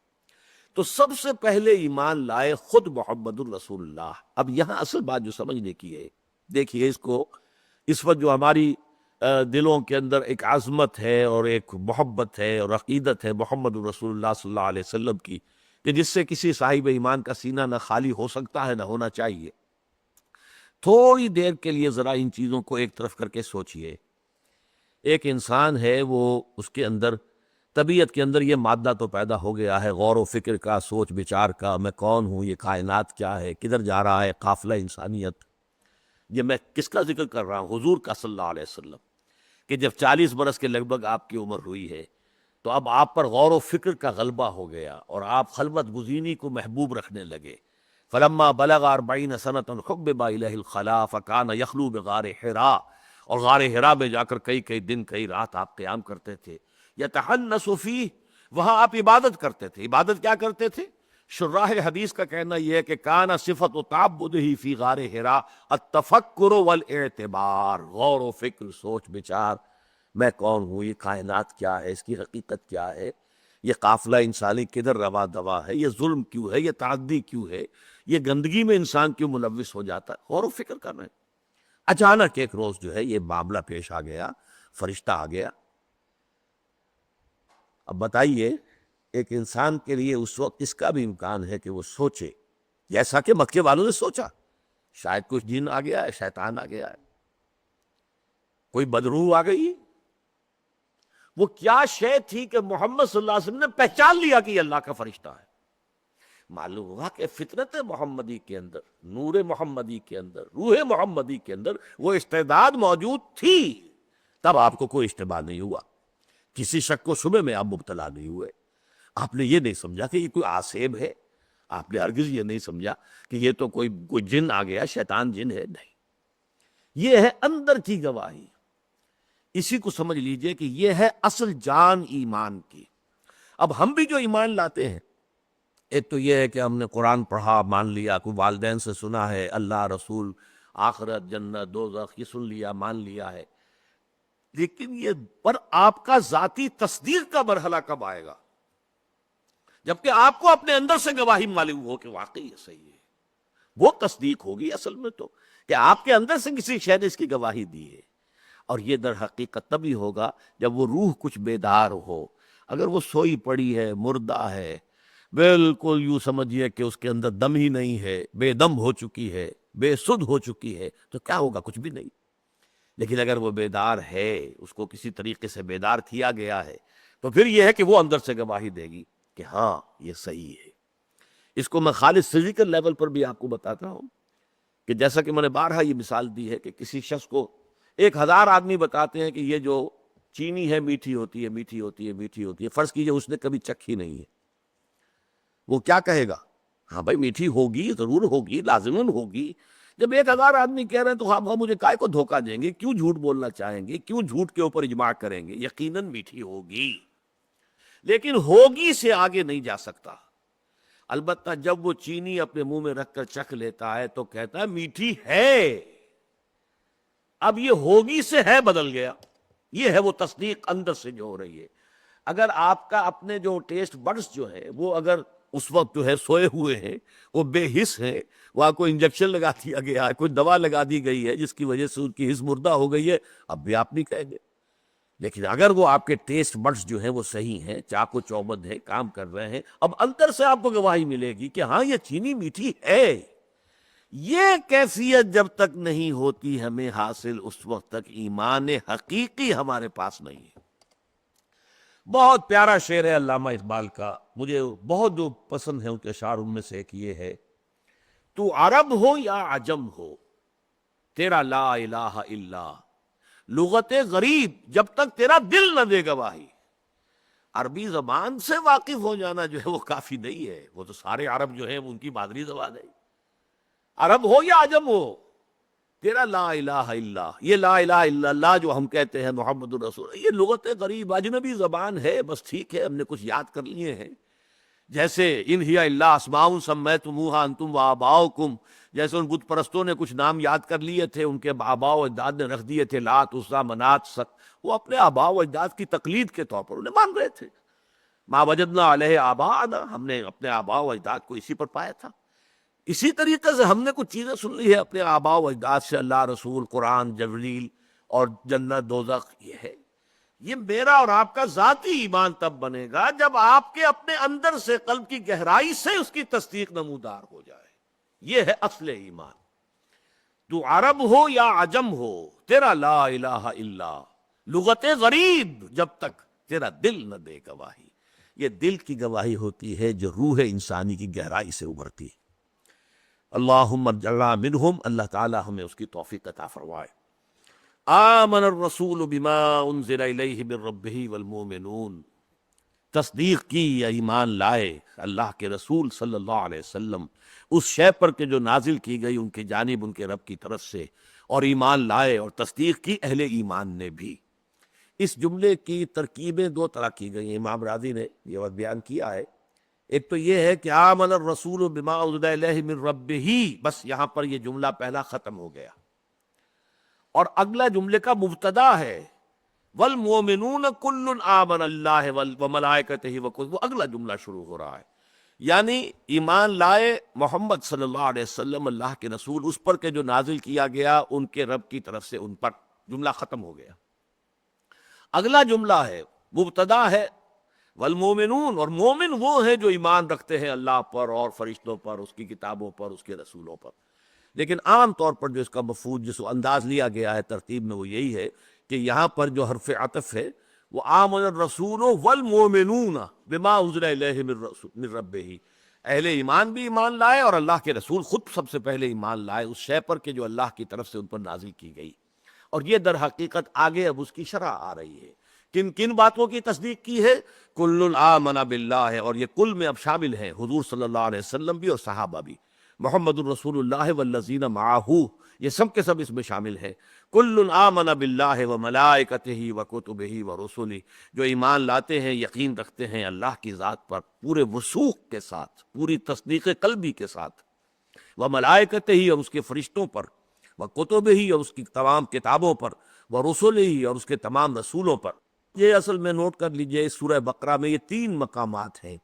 [SPEAKER 2] تو سب سے پہلے ایمان لائے خود محمد الرسول اللہ۔ اب یہاں اصل بات جو سمجھنے کی ہے، دیکھیے اس کو، اس وقت جو ہماری دلوں کے اندر ایک عظمت ہے اور ایک محبت ہے اور عقیدت ہے محمد الرسول اللہ صلی اللہ علیہ وسلم کی، کہ جس سے کسی صاحب ایمان کا سینہ نہ خالی ہو سکتا ہے نہ ہونا چاہیے۔ تھوڑی دیر کے لیے ذرا ان چیزوں کو ایک طرف کر کے سوچئے۔ ایک انسان ہے، وہ اس کے اندر طبیعت کے اندر یہ مادہ تو پیدا ہو گیا ہے، غور و فکر کا، سوچ بچار کا، میں کون ہوں، یہ کائنات کیا ہے، کدھر جا رہا ہے قافلہ انسانیت۔ یہ میں کس کا ذکر کر رہا ہوں؟ حضور کا صلی اللہ علیہ وسلم، کہ جب 40 برس کے لگ بھگ آپ کی عمر ہوئی ہے تو اب آپ پر غور و فکر کا غلبہ ہو گیا اور آپ خلوت گزینی کو محبوب رکھنے لگے۔ فلما بلغ 40 سنۃ حبب الیہ الخلاء فکان یخلو بغار حراء، اور غار حراء میں جا کر کئی دن کئی رات آپ قیام کرتے تھے۔ یتحنس فیہ، وہاں آپ عبادت کرتے تھے۔ عبادت کیا کرتے تھے؟ شراح حدیث کا کہنا یہ ہے کہ کان صفت و تعبدہ فی غار حراء التفکر والاعتبار، غور و فکر، سوچ بچار، میں کون ہوں، یہ کائنات کیا ہے، اس کی حقیقت کیا ہے، یہ قافلہ انسانی کدھر روا دوا ہے، یہ ظلم کیوں ہے، یہ تعدی کیوں ہے، یہ گندگی میں انسان کیوں ملوث ہو جاتا ہے، غور و فکر کر رہے ہیں۔ اچانک ایک روز جو ہے یہ معاملہ پیش آ گیا، فرشتہ آ گیا۔ اب بتائیے، ایک انسان کے لیے اس وقت اس کا بھی امکان ہے کہ وہ سوچے جیسا کہ مکے والوں نے سوچا، شاید کچھ جن آ گیا ہے، شیطان آ گیا ہے، کوئی بدروح آ گئی۔ وہ کیا شے تھی کہ محمد صلی اللہ علیہ وسلم نے پہچان لیا کہ یہ اللہ کا فرشتہ ہے؟ معلوم ہوا کہ فطرت محمدی کے اندر، نور محمدی کے اندر، روح محمدی کے اندر وہ استعداد موجود تھی، تب آپ کو کوئی اشتباہ نہیں ہوا، کسی شک و شبے میں آپ مبتلا نہیں ہوئے۔ آپ نے یہ نہیں سمجھا کہ یہ کوئی آسیب ہے، آپ نے ہرگز یہ نہیں سمجھا کہ یہ تو کوئی جن آ گیا، شیطان جن ہے، نہیں، یہ ہے اندر کی گواہی۔ اسی کو سمجھ لیجئے کہ یہ ہے اصل جان ایمان کی۔ اب ہم بھی جو ایمان لاتے ہیں، ایک تو یہ ہے کہ ہم نے قرآن پڑھا، مان لیا، کوئی والدین سے سنا ہے، اللہ، رسول، آخرت، جنت، دوزخ، یہ سن لیا، مان لیا ہے، لیکن یہ پر آپ کا ذاتی تصدیق کا مرحلہ کب آئے گا؟ جبکہ آپ کو اپنے اندر سے گواہی معلوم ہو کہ واقعی یہ صحیح ہے، وہ تصدیق ہوگی اصل میں تو، کہ آپ کے اندر سے کسی شے نے اس کی گواہی دی ہے۔ اور یہ در حقیقت تبھی ہوگا جب وہ روح کچھ بیدار ہو۔ اگر وہ سوئی پڑی ہے، مردہ ہے، بالکل یوں سمجھیے کہ اس کے اندر دم ہی نہیں ہے، بے دم ہو چکی ہے، بے سدھ ہو چکی ہے، تو کیا ہوگا؟ کچھ بھی نہیں۔ لیکن اگر وہ بیدار ہے، اس کو کسی طریقے سے بیدار کیا گیا ہے، تو پھر یہ ہے کہ وہ اندر سے گواہی دے گی کہ ہاں یہ صحیح ہے۔ اس کو میں خالص فزیکل لیول پر بھی آپ کو بتاتا ہوں کہ جیسا کہ میں نے بارہا یہ مثال دی ہے کہ کسی شخص کو 1000 آدمی بتاتے ہیں کہ یہ جو چینی ہے میٹھی ہوتی ہے، میٹھی ہوتی ہے، میٹھی ہوتی ہے، فرض کیجئے اس نے کبھی چکھی نہیں ہے، وہ کیا کہے گا؟ ہاں بھائی میٹھی ہوگی، ضرور ہوگی، لازماً ہوگی۔ جب 1000 آدمی کہہ رہے ہیں تو ہم مجھے کائے کو دھوکہ دیں گے، کیوں جھوٹ بولنا چاہیں گے، کیوں جھوٹ کے اوپر اجماع کریں گے؟ یقیناً میٹھی ہوگی، لیکن ہوگی سے آگے نہیں جا سکتا۔ البتہ جب وہ چینی اپنے منہ میں رکھ کر چکھ لیتا ہے تو کہتا ہے میٹھی ہے، اب یہ ہوگی سے ہے بدل گیا۔ یہ ہے وہ تصدیق اندر سے جو ہو رہی ہے۔ اگر آپ کا اپنے جو ٹیسٹ بڈز جو ہے وہ اگر اس وقت جو ہے سوئے ہوئے ہیں، وہ بے حس ہیں، وہاں کوئی انجیکشن لگا دیا گیا ہے، کوئی دوا لگا دی گئی ہے جس کی وجہ سے ان کی حس مردہ ہو گئی ہے، اب بھی آپ نہیں کہیں گے۔ لیکن اگر وہ آپ کے ٹیسٹ بڈز جو ہیں وہ صحیح ہیں، چاق و چوبند ہیں، کام کر رہے ہیں، اب اندر سے آپ کو گواہی ملے گی کہ ہاں یہ چینی میٹھی ہے۔ یہ کیفیت جب تک نہیں ہوتی ہمیں حاصل، اس وقت تک ایمان حقیقی ہمارے پاس نہیں ہے۔ بہت پیارا شعر ہے علامہ اقبال کا، مجھے بہت جو پسند ہے ان کے اشعار، ان میں سے ایک یہ ہے: تو عرب ہو یا عجم ہو، تیرا لا الہ الا لغت غریب جب تک تیرا دل نہ دے گواہی۔ عربی زبان سے واقف ہو جانا جو ہے وہ کافی نہیں ہے، وہ تو سارے عرب جو ہیں ان کی مادری زبان ہے۔ عرب ہو یا عجم ہو، تیرا لا الہ الا، یہ لا الہ الا اللہ جو ہم کہتے ہیں محمد الرسول، یہ لغت غریب اجنبی زبان ہے، بس ٹھیک ہے ہم نے کچھ یاد کر لیے ہیں، جیسے ان ہی الا اسماء سمیتموها انتم وآباؤکم، جیسے ان بت پرستوں نے کچھ نام یاد کر لیے تھے، ان کے آباء و اجداد نے رکھ دیے تھے، لات، عزیٰ، منات، ست، وہ اپنے آباء و اجداد کی تقلید کے طور پر انہیں مان رہے تھے۔ ما وجدنا علیہ آباءنا، ہم نے اپنے آباء و اجداد کو اسی پر پایا تھا۔ اسی طریقے سے ہم نے کچھ چیزیں سن لی ہے اپنے آباء و اجداد سے، اللہ، رسول، قرآن، جبریل اور جنت، دوزخ، یہ ہے۔ یہ میرا اور آپ کا ذاتی ایمان تب بنے گا جب آپ کے اپنے اندر سے، قلب کی گہرائی سے اس کی تصدیق نمودار ہو جائے۔ یہ ہے اصل ایمان۔ تو عرب ہو یا عجم ہو، تیرا لا الہ الا لغت غریب جب تک تیرا دل نہ دے گواہی۔ یہ دل کی گواہی ہوتی ہے جو روح انسانی کی گہرائی سے ابھرتی ہے۔ اللہم اجعلنا منہم، اللہ تعالی ہمیں اس کی توفیق عطا فرمائے۔ آمن الرسول بما انزل الیہ من ربہ والمؤمنون، تصدیق کی یا ایمان لائے اللہ کے رسول صلی اللہ علیہ وسلم اس شے پر کہ جو نازل کی گئی ان کی جانب ان کے رب کی طرف سے، اور ایمان لائے اور تصدیق کی اہل ایمان نے بھی۔ اس جملے کی ترکیبیں دو طرح کی گئی ہیں، امام راضی نے یہ وقت بیان کیا ہے۔ ایک تو یہ ہے کہ آمن الرسول بما انزل الیہ من ربہ، بس یہاں پر یہ جملہ پہلا ختم ہو گیا، اور اگلا جملے کا مبتدا ہے والمؤمنون کل آمن اللہ وملائکتہ وکتبہ، وہ اگلا جملہ شروع ہو رہا ہے۔ یعنی ایمان لائے محمد صلی اللہ علیہ وسلم اللہ کے رسول اس پر کہ جو نازل کیا گیا ان کے رب کی طرف سے ان پر، جملہ ختم ہو گیا۔ اگلا جملہ ہے، مبتدا ہے والمؤمنون، اور مومن وہ ہیں جو ایمان رکھتے ہیں اللہ پر اور فرشتوں پر، اس کی کتابوں پر، اس کے رسولوں پر۔ لیکن عام طور پر جو اس کا مفہوم جس انداز لیا گیا ہے ترتیب میں وہ یہی ہے کہ یہاں پر جو حرف عطف ہے وہ آمن الرسول والمؤمنون بما انزل الیہ من ربہ، اہل ایمان بھی ایمان لائے اور اللہ کے رسول خود سب سے پہلے ایمان لائے اس شے پر کہ جو اللہ کی طرف سے ان پر نازل کی گئی۔ اور یہ در حقیقت آگے اب اس کی شرح آ رہی ہے۔ کن کن باتوں کی تصدیق کی ہے؟ کل آمن باللہ، اور یہ کل میں اب شامل ہیں حضور صلی اللہ علیہ وسلم بھی اور صحابہ بھی، محمد الرسول اللہ والذین معہ، یہ سب کے سب اس میں شامل ہیں۔ کل آمن باللہ وملائکتہ وکتبہ ورسلہ، جو ایمان لاتے ہیں، یقین رکھتے ہیں اللہ کی ذات پر پورے وثوق کے ساتھ، پوری تصدیق قلبی کے ساتھ، وملائکتہ، اور اس کے فرشتوں پر، وکتبہ، اور اس کی تمام کتابوں پر، ورسلہ، اور اس کے تمام رسولوں پر۔ یہ اصل میں نوٹ کر لیجئے، اس سورہ بقرہ میں یہ 3 مقامات ہیں۔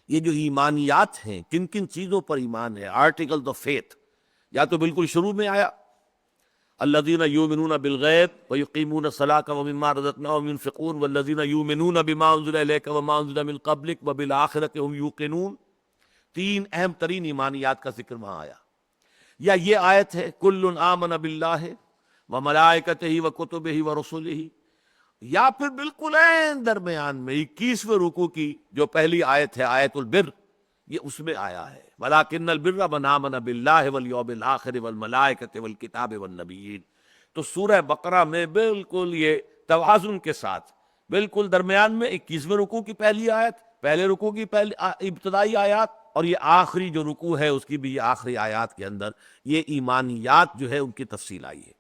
[SPEAKER 2] یہ جو ایمانیات ہیں، کن کن چیزوں پر ایمان ہے، آرٹیکل آف فیتھ، یا تو بالکل شروع میں آیا الذین یؤمنون بالغیب ویقیمون الصلاۃ ومما رزقناہم ينفقون والذین یؤمنون بما انزل الیک وما انزل من قبلک وبالآخرۃ هم یوقنون، 3 اہم ترین ایمانیات کا ذکر وہاں آیا۔ یا یہ آیت ہے کل آمن باللہ وملائکتہ وکتبہ ورسلہ، یا پھر بالکل عین درمیان میں 21ویں رکوع کی جو پہلی آیت ہے، آیت البر، یہ اس میں آیا ہے وَلَٰكِنَّ الْبِرَّ مَنْ آمَنَ بِاللَّهِ وَالْيَوْمِ الْآخِرِ وَالْمَلَائِكَةِ وَالْكِتَابِ وَالنَّبِيِّينَ۔ تو سورہ بقرہ میں بالکل یہ توازن کے ساتھ بالکل درمیان میں 21ویں رکوع کی پہلی آیت، پہلے رکوع کی پہلی ابتدائی آیات، اور یہ آخری جو رکوع ہے اس کی بھی یہ آخری آیات کے اندر یہ ایمانیات جو ہے ان کی تفصیل آئی ہے۔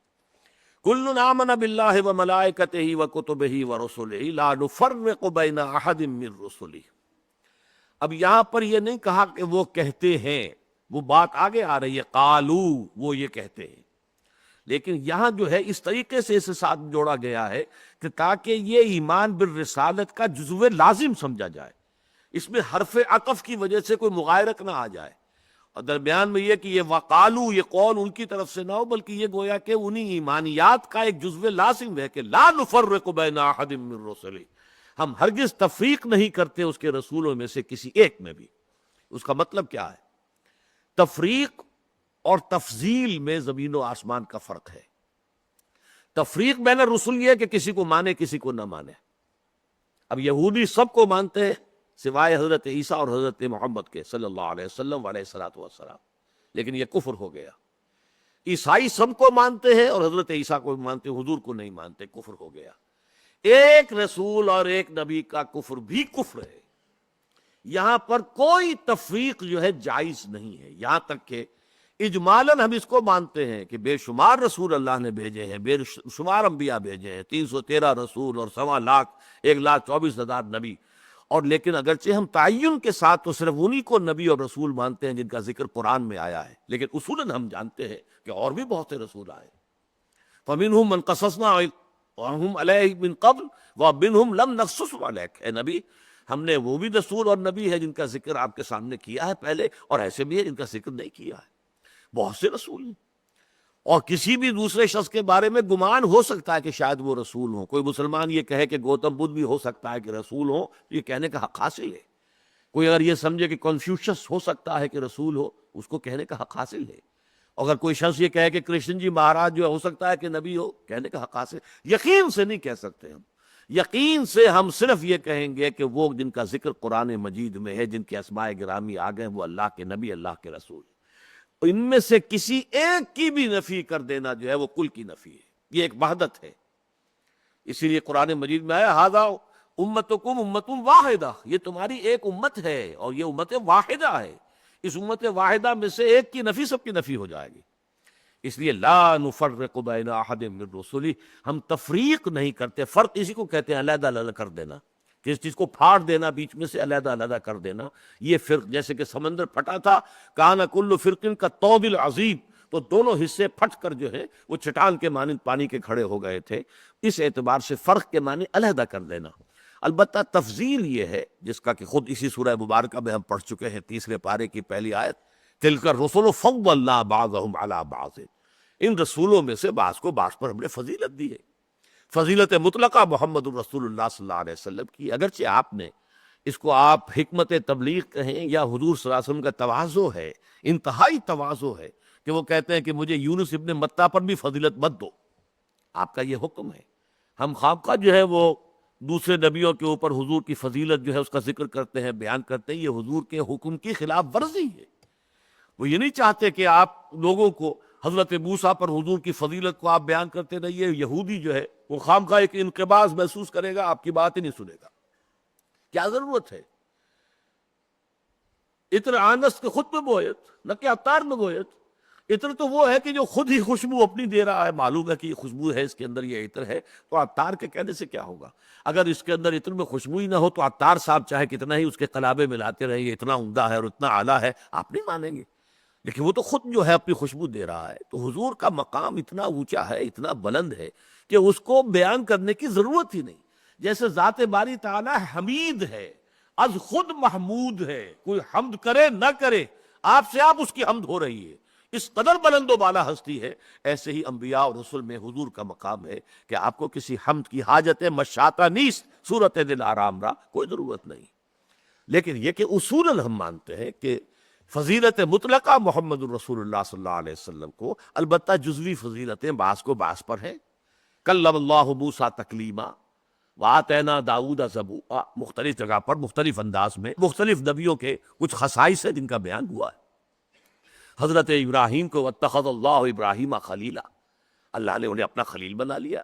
[SPEAKER 2] کل آمن باللہ وملائکتہ وکتبہ ورسلہ لا نفرق بین احد من رسلہ۔ اب یہاں پر یہ نہیں کہا کہ وہ کہتے ہیں، وہ بات آگے آ رہی ہے، قالو، وہ یہ کہتے ہیں، لیکن یہاں جو ہے اس طریقے سے اسے ساتھ جوڑا گیا ہے کہ تاکہ یہ ایمان بالرسالت کا جزو لازم سمجھا جائے، اس میں حرف عطف کی وجہ سے کوئی مغایرت نہ آ جائے، اور درمیان میں یہ کہ یہ وقالو، یہ قول ان کی طرف سے نہ ہو، بلکہ یہ گویا کہ انہی ایمانیات کا ایک جزو لازم ہے کہ لا نفرق بین احد من رسلہ، ہم ہرگز تفریق نہیں کرتے اس کے رسولوں میں سے کسی ایک میں بھی۔ اس کا مطلب کیا ہے؟ تفریق اور تفضیل میں زمین و آسمان کا فرق ہے۔ تفریق بین الرسل یہ ہے کہ کسی کو مانے کسی کو نہ مانے۔ اب یہودی سب کو مانتے ہیں سوائے حضرت عیسیٰ اور حضرت محمد کے صلی اللہ علیہ وسلم علیہ الصلوۃ والسلام، لیکن یہ کفر ہو گیا۔ عیسائی سب کو مانتے ہیں اور حضرت عیسیٰ کو مانتے ہیں، حضور کو نہیں مانتے، کفر ہو گیا۔ ایک رسول اور ایک نبی کا کفر بھی کفر ہے۔ یہاں پر کوئی تفریق جو ہے جائز نہیں ہے، یہاں تک کہ اجمالاً ہم اس کو مانتے ہیں کہ بے شمار رسول اللہ نے بھیجے ہیں، بے شمار انبیاء بھیجے ہیں، 313 رسول اور 1.24 لاکھ نبی، اور لیکن اگرچہ ہم تعین کے ساتھ تو صرف انہی کو نبی اور رسول مانتے ہیں جن کا ذکر قرآن میں آیا ہے، لیکن اصولاً ہم جانتے ہیں کہ اور بھی بہت سے رسول آئے. فَمِنْهُمْ مَنْ قَصَصْنَا وَهُمْ عَلَيْهِ مِنْ قَبْلُ وَمِنْهُمْ لَمْ نَقْصُصْهُمْ عَلَيْكَ. اے نبی، ہم نے وہ بھی رسول اور نبی ہے جن کا ذکر آپ کے سامنے کیا ہے پہلے، اور ایسے بھی ہے جن کا ذکر نہیں کیا ہے. بہت سے رسول ہیں، اور کسی بھی دوسرے شخص کے بارے میں گمان ہو سکتا ہے کہ شاید وہ رسول ہوں. کوئی مسلمان یہ کہے کہ گوتم بدھ بھی ہو سکتا ہے کہ رسول ہوں، یہ کہنے کا حق حاصل ہے. کوئی اگر یہ سمجھے کہ کنفیوشس ہو سکتا ہے کہ رسول ہو، اس کو کہنے کا حق حاصل ہے. اگر کوئی شخص یہ کہے کہ کرشن جی مہاراج جو ہو سکتا ہے کہ نبی ہو، کہنے کا حق حاصل. یقین سے نہیں کہہ سکتے ہم. یقین سے ہم صرف یہ کہیں گے کہ وہ جن کا ذکر قرآن مجید میں ہے، جن کے اسماء گرامی آ گئے، وہ اللہ کے نبی، اللہ کے رسول. ان میں سے کسی ایک کی بھی نفی کر دینا جو ہے وہ کل کی نفی ہے. یہ ایک وحدت ہے. اسی لیے قرآن مجید میں آیا ھذا امتکم امۃ واحدہ، یہ تمہاری ایک امت ہے اور یہ امت واحدہ ہے. اس امت واحدہ میں سے ایک کی نفی سب کی نفی ہو جائے گی. اس لیے لا نفرق بین احد من رسلی، ہم تفریق نہیں کرتے. فرق اسی کو کہتے ہیں علیحدہ علیحدہ کر دینا، کس چیز کو پھاڑ دینا، بیچ میں سے علیحدہ علیحدہ کر دینا. یہ فرق جیسے کہ سمندر پھٹا تھا، کان کل فرق کا طود العظیم، تو دونوں حصے پھٹ کر جو ہے وہ چٹان کے مانند پانی کے کھڑے ہو گئے تھے. اس اعتبار سے فرق کے معنی علیحدہ کر دینا. البتہ تفضیل یہ ہے جس کا کہ خود اسی سورہ مبارکہ میں ہم پڑھ چکے ہیں، 30 پارے کی پہلی آیت، تلک الرسل فضلنا بعضهم علی بعض، ان رسولوں میں سے بعض کو بعض پر ہم نے فضیلت دی ہے. فضیلت مطلقہ محمد الرسول اللہ صلی اللہ علیہ وسلم کی. اگرچہ آپ نے اس کو آپ حکمت تبلیغ کہیں یا حضور صلی اللہ علیہ وسلم کا تواضع ہے، انتہائی تواضع ہے کہ وہ کہتے ہیں کہ مجھے یونس ابن متہ پر بھی فضیلت مت دو. آپ کا یہ حکم ہے. ہم خواہ جو ہے وہ دوسرے نبیوں کے اوپر حضور کی فضیلت جو ہے اس کا ذکر کرتے ہیں، بیان کرتے ہیں، یہ حضور کے حکم کی خلاف ورزی ہے. وہ یہ نہیں چاہتے کہ آپ لوگوں کو حضرت موسیٰ پر حضور کی فضیلت کو آپ بیان کرتے رہیے. یہودی جو ہے وہ خامخواہ ایک انقباض محسوس کرے گا، آپ کی بات ہی نہیں سنے گا. کیا ضرورت ہے؟ عطر آنس کے خود میں بویت، نہ کہ عطار میں بویت. عطر تو وہ ہے کہ جو خود ہی خوشبو اپنی دے رہا ہے، معلوم ہے کہ یہ خوشبو ہے، اس کے اندر یہ عطر ہے، تو عطار کے کہنے سے کیا ہوگا؟ اگر اس کے اندر عطر میں خوشبو ہی نہ ہو تو عطار صاحب چاہے کتنا ہی اس کے قلابے ملاتے رہے، یہ اتنا عمدہ ہے اور اتنا اعلیٰ ہے، آپ نہیں مانیں گے. لیکن وہ تو خود جو ہے اپنی خوشبو دے رہا ہے. تو حضور کا مقام اتنا اونچا ہے، اتنا بلند ہے کہ اس کو بیان کرنے کی ضرورت ہی نہیں. جیسے ذات باری تعالیٰ حمید ہے، از خود محمود ہے، کوئی حمد کرے نہ کرے، آپ سے آپ اس کی حمد ہو رہی ہے. اس قدر بلند و بالا ہستی ہے. ایسے ہی انبیاء اور رسل میں حضور کا مقام ہے کہ آپ کو کسی حمد کی حاجت مشاطہ نیست، صورت دل آرام را، کوئی ضرورت نہیں. لیکن یہ کہ اصولاً ہم مانتے ہیں کہ فضیلت مطلقہ محمد الرسول اللہ صلی اللہ علیہ وسلم کو، البتہ جزوی فضیلتیں بعض کو بعض پر ہیں. کلم اللہ موسیٰ تکلیما وآتینا داؤد زبورا، مختلف جگہ پر مختلف انداز میں مختلف نبیوں کے کچھ خصائص ہیں جن کا بیان ہوا ہے. حضرت ابراہیم کو واتخذ اللہ ابراہیم خلیلا، اللہ نے انہیں اپنا خلیل بنا لیا.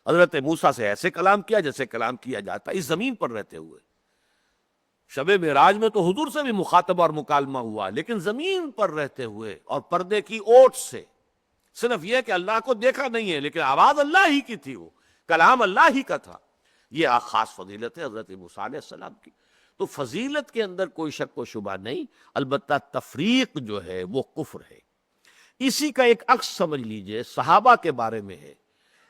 [SPEAKER 2] حضرت موسیٰ سے ایسے کلام کیا جیسے کلام کیا جاتا اس زمین پر رہتے ہوئے. شب معراج میں تو حضور سے بھی مخاطبہ اور مکالمہ ہوا، لیکن زمین پر رہتے ہوئے اور پردے کی اوٹ سے. صرف یہ کہ اللہ کو دیکھا نہیں ہے، لیکن آواز اللہ ہی کی تھی، وہ کلام اللہ ہی کا تھا. یہ خاص فضیلت ہے حضرت موسیٰ علیہ السلام کی. تو فضیلت کے اندر کوئی شک و شبہ نہیں، البتہ تفریق جو ہے وہ کفر ہے. اسی کا ایک عکس سمجھ لیجئے صحابہ کے بارے میں ہے.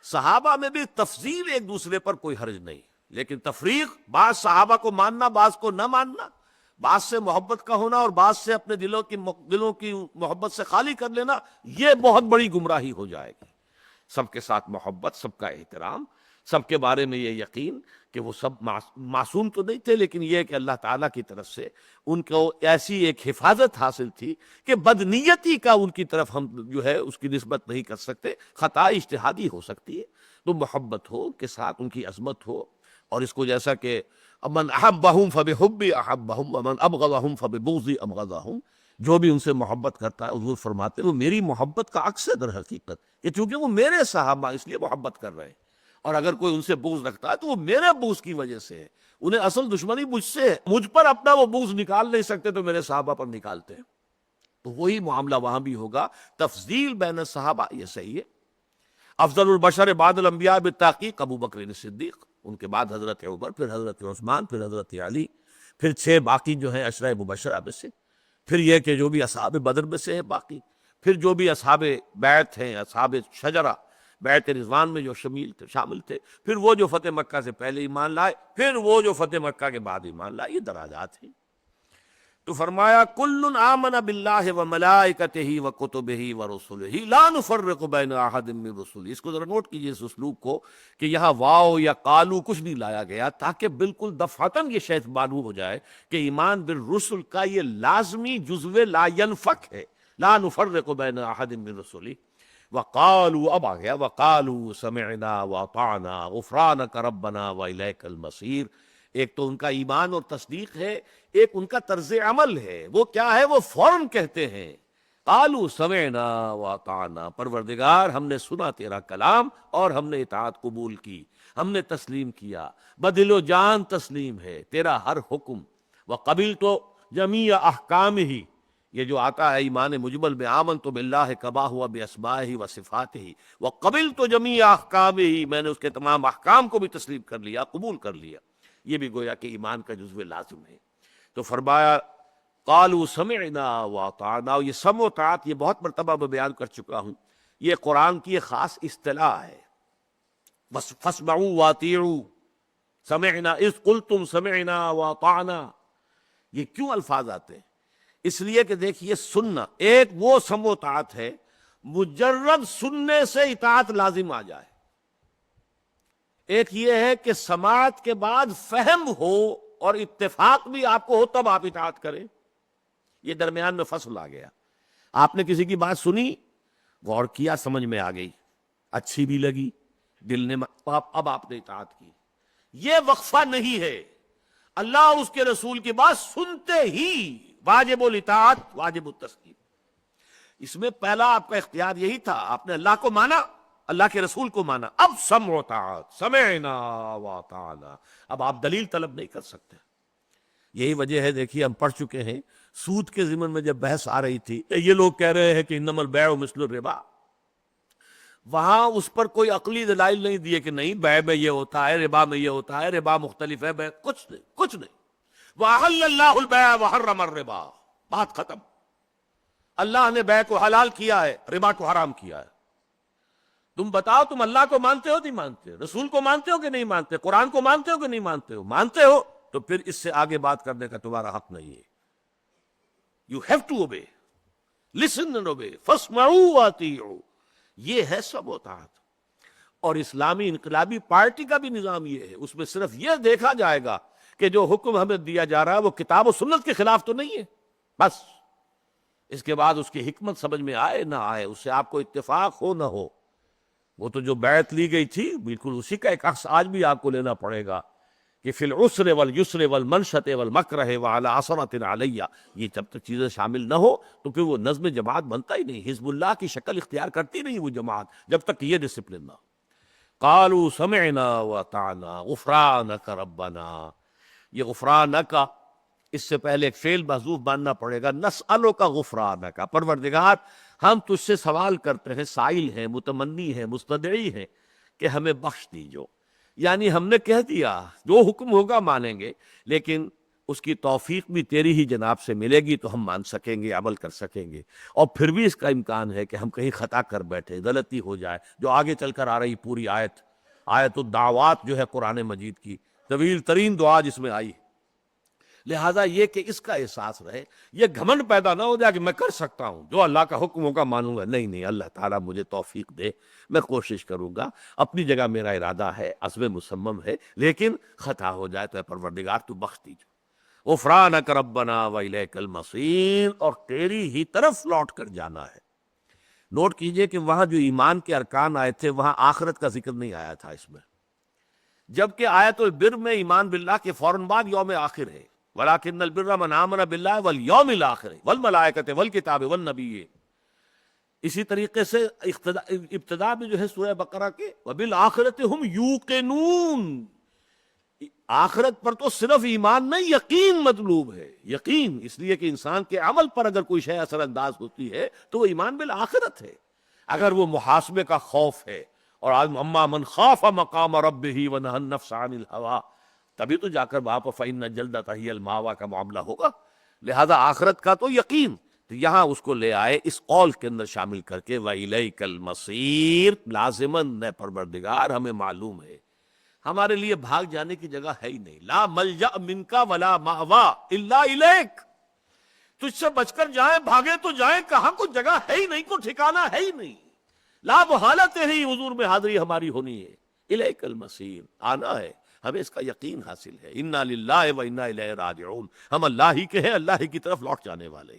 [SPEAKER 2] صحابہ میں بھی تفضیل ایک دوسرے پر کوئی حرج نہیں، لیکن تفریق، بعض صحابہ کو ماننا بعض کو نہ ماننا، بعض سے محبت کا ہونا اور بعض سے اپنے دلوں کی محبت سے خالی کر لینا، یہ بہت بڑی گمراہی ہو جائے گی. سب کے ساتھ محبت، سب کا احترام، سب کے بارے میں یہ یقین کہ وہ سب معصوم تو نہیں تھے، لیکن یہ کہ اللہ تعالیٰ کی طرف سے ان کو ایسی ایک حفاظت حاصل تھی کہ بدنیتی کا ان کی طرف ہم جو ہے اس کی نسبت نہیں کر سکتے. خطا اجتہادی ہو سکتی ہے، تو محبت ہو کے ساتھ ان کی عظمت ہو. اور اس کو جیسا کہ من احبہم فبحبی احبہم ومن ابغضہم فببغضی ابغضہم، جو بھی ان سے محبت کرتا ہے، حضور فرماتے ہیں وہ میری محبت کا عکس ہے در حقیقت، کہ چونکہ وہ میرے صحابہ اس لیے محبت کر رہے ہیں. اور اگر کوئی ان سے بغض رکھتا ہے تو وہ میرے بغض کی وجہ سے ہے، انہیں اصل دشمنی مجھ سے ہے. مجھ پر اپنا وہ بغض نکال نہیں سکتے تو میرے صحابہ پر نکالتے ہیں. تو وہی معاملہ وہاں بھی ہوگا. تفضیل بین الصحابہ یہ صحیح ہے. افضل البشر بعد الانبیاء بالتحقیق ابو بکر صدیق، ان کے بعد حضرت عمر، پھر حضرت عثمان، پھر حضرت علی، پھر 6 باقی جو ہیں عشرہ مبشرہ میں سے، پھر یہ کہ جو بھی اصحاب بدر میں سے ہیں باقی، پھر جو بھی اصحاب بیعت ہیں، اصحاب شجرہ بیعت رضوان میں جو شامل تھے، پھر وہ جو فتح مکہ سے پہلے ایمان لائے، پھر وہ جو فتح مکہ کے بعد ایمان لائے، یہ درجات ہیں۔ تو فرمایا کل آمن باللہ وملائکتہ وکتبہ ورسلہ لا نفرق بین احد من رسلہ۔ اس کو ذرا نوٹ کیجئے اس اسلوب کو کہ یہاں واو یا قالو کچھ نہیں لایا گیا تاکہ بالکل دفعتاً یہ شیء معلوم ہو جائے کہ ایمان بالرسل کا یہ لازمی جزو لا ینفک ہے، لا نفرق بین احد من رسلہ۔ وقالوا، اب آ گیا وقالوا سمعنا واطعنا غفرانک ربنا والیک المصیر۔ ایک تو ان کا ایمان اور تصدیق ہے، ایک ان کا طرز عمل ہے۔ وہ کیا ہے؟ وہ فوراً کہتے ہیں قالوا سمعنا واطعنا، پروردگار ہم نے سنا تیرا کلام اور ہم نے اطاعت قبول کی، ہم نے تسلیم کیا، بدل و جان تسلیم ہے تیرا ہر حکم۔ وقبلت جمیع احکامہ، یہ جو آتا ہے ایمان مجمل میں آمنت باللہ کما ہوا باسمائہ و صفاتہ، وقبلت جمیع احکامہ، میں نے اس کے تمام احکام کو بھی تسلیم کر لیا، قبول کر لیا۔ یہ بھی گویا کہ ایمان کا جزو لازم ہے۔ تو فرمایا قالوا سمعنا واطعنا، یہ سمع و طاعت یہ بہت مرتبہ میں بیان کر چکا ہوں، یہ قرآن کی ایک خاص اصطلاح ہے۔ بس فاسمعوا واطیعوا، سمعنا اذ قلتم سمعنا واطعنا، یہ کیوں الفاظ آتے ہیں؟ اس لیے کہ دیکھیے سننا ایک وہ سمع و طاعت ہے، مجرد سننے سے اطاعت لازم آ جائے، ایک یہ ہے کہ سماعت کے بعد فہم ہو اور اتفاق بھی آپ کو ہو تب آپ اطاعت کریں۔ یہ درمیان میں فصل آ گیا، آپ نے کسی کی بات سنی، غور کیا، سمجھ میں آ گئی، اچھی بھی لگی، دل نے اب آپ نے اطاعت کی۔ یہ وقفہ نہیں ہے، اللہ اور اس کے رسول کی بات سنتے ہی واجب الاطاعت، واجب التسلیم۔ اس میں پہلا آپ کا اختیار یہی تھا، آپ نے اللہ کو مانا، اللہ کے رسول کو مانا، اب سمع و طاعت، سمعنا واطعنا، اب آپ دلیل طلب نہیں کر سکتے۔ یہی وجہ ہے، دیکھیے ہم پڑھ چکے ہیں سود کے ضمن میں جب بحث آ رہی تھی، یہ لوگ کہہ رہے ہیں کہ انما البیع مثل الربا، وہاں اس پر کوئی عقلی دلائل نہیں دیے کہ نہیں بیع میں یہ ہوتا ہے، ربا میں یہ ہوتا ہے، ربا مختلف ہے، بیع کچھ نہیں، کچھ نہیں۔ وَأَحَلَّ اللَّهُ الْبَيْعَ وَحَرَّمَ الرِّبَا، بات ختم۔ اللہ نے بیع کو حلال کیا ہے، ربا کو حرام کیا ہے۔ تم بتاؤ، تم اللہ کو مانتے ہو نہیں مانتے، رسول کو مانتے ہو کہ نہیں مانتے، قرآن کو مانتے ہو کہ نہیں مانتے ہو؟ مانتے ہو تو پھر اس سے آگے بات کرنے کا تمہارا حق نہیں ہے۔ You have to obey, listen and obey, فاسمعوا واطیعوا، یہ ہے سمع و طاعت۔ اور اسلامی انقلابی پارٹی کا بھی نظام یہ ہے، اس میں صرف یہ دیکھا جائے گا کہ جو حکم ہمیں دیا جا رہا ہے وہ کتاب و سنت کے خلاف تو نہیں ہے، بس اس کے بعد اس کی حکمت سمجھ میں آئے نہ آئے، اس سے آپ کو اتفاق ہو نہ ہو۔ وہ تو جو بیعت لی گئی تھی بالکل اسی کا ایک عکس آج بھی آپ کو لینا پڑے گا کہ فی العسر والیسر والمنشط والمکرہ وعلی عثرۃ علیہ، یہ جب تک چیزیں شامل نہ ہو تو پھر وہ نظم جماعت بنتا ہی نہیں، حزب اللہ کی شکل اختیار کرتی نہیں وہ جماعت جب تک یہ ڈسپلن نہ ہو۔ قالوا سمعنا واطعنا غفرانک ربنا، یہ غفرانک، اس سے پہلے ایک فعل محذوف ماننا پڑے گا، نسألک غفرانک، پروردگار ہم تجھ سے سوال کرتے ہیں، سائل ہیں، متمنی ہیں، مستدعی ہیں کہ ہمیں بخش دیجو۔ یعنی ہم نے کہہ دیا جو حکم ہوگا مانیں گے، لیکن اس کی توفیق بھی تیری ہی جناب سے ملے گی تو ہم مان سکیں گے، عمل کر سکیں گے، اور پھر بھی اس کا امکان ہے کہ ہم کہیں خطا کر بیٹھے، غلطی ہو جائے، جو آگے چل کر آ رہی پوری آیت الدعوات جو ہے قرآن مجید کی طویل ترین دعا جس میں آئی، لہٰذا یہ کہ اس کا احساس رہے، یہ گھمنڈ پیدا نہ ہو جائے کہ میں کر سکتا ہوں، جو اللہ کا حکم ہوگا مانوں گا، نہیں، اللہ تعالیٰ مجھے توفیق دے، میں کوشش کروں گا، اپنی جگہ میرا ارادہ ہے، عزم مصمم ہے، لیکن خطا ہو جائے تو اے پروردگار تو بخش دیجو۔ غفرانک ربنا والیک المصیر، اور تیری ہی طرف لوٹ کر جانا ہے۔ نوٹ کیجئے کہ وہاں جو ایمان کے ارکان آئے تھے وہاں آخرت کا ذکر نہیں آیا تھا اس میں، جبکہ آیت البر میں ایمان باللہ کے فوراً بعد یوم آخر ہے، وَلَٰكِنَّ الْبِرَّ مَنْ آمَنَ بِاللَّهِ وَالْيَوْمِ الْآخِرِ وَالْمَلَائِكَةِ وَالْكِتَابِ وَالنَّبِيِّينَ۔ اسی طریقے سے ابتدا میں جو ہے سورہ بقرہ کے وَبِالْآخِرَةِ هُمْ يُوقِنُونَ، آخرت پر تو صرف ایمان نہیں، یقین مطلوب ہے، یقین، اس لیے کہ انسان کے عمل پر اگر کوئی شے اثر انداز ہوتی ہے تو وہ ایمان بالآخرت ہے۔ اگر وہ محاسبے کا خوف ہے اور اما من خاف مقام ربہ ونہى النفس عن الہوى، تبھی تو جا کر وہاں پر فإن الجنة هي المأوى کا معاملہ ہوگا۔ لہذا آخرت کا تو یقین، تو یہاں اس کو لے آئے اس قول کے اندر شامل کر کے وَإِلَيْكَ الْمَصِيرُ، لازماً پروردگار ہمیں معلوم ہے ہمارے لیے بھاگ جانے کی جگہ ہے ہی نہیں، لا ملجأ منک ولا مأوى الا الیک، تجھ سے بچ کر جائیں، بھاگے تو جائیں کہاں، کوئی جگہ ہے ہی نہیں، کوئی ٹھکانہ ہے ہی نہیں، لا محالہ تیری حضور میں حاضری ہماری ہونی ہے، الیک المصیر، آنا ہے، ہمیں اس کا یقین حاصل ہے، انا للہ و انا الیہ راجعون، ہم اللہ ہی کے ہیں، اللہ ہی کی طرف لوٹ جانے والے۔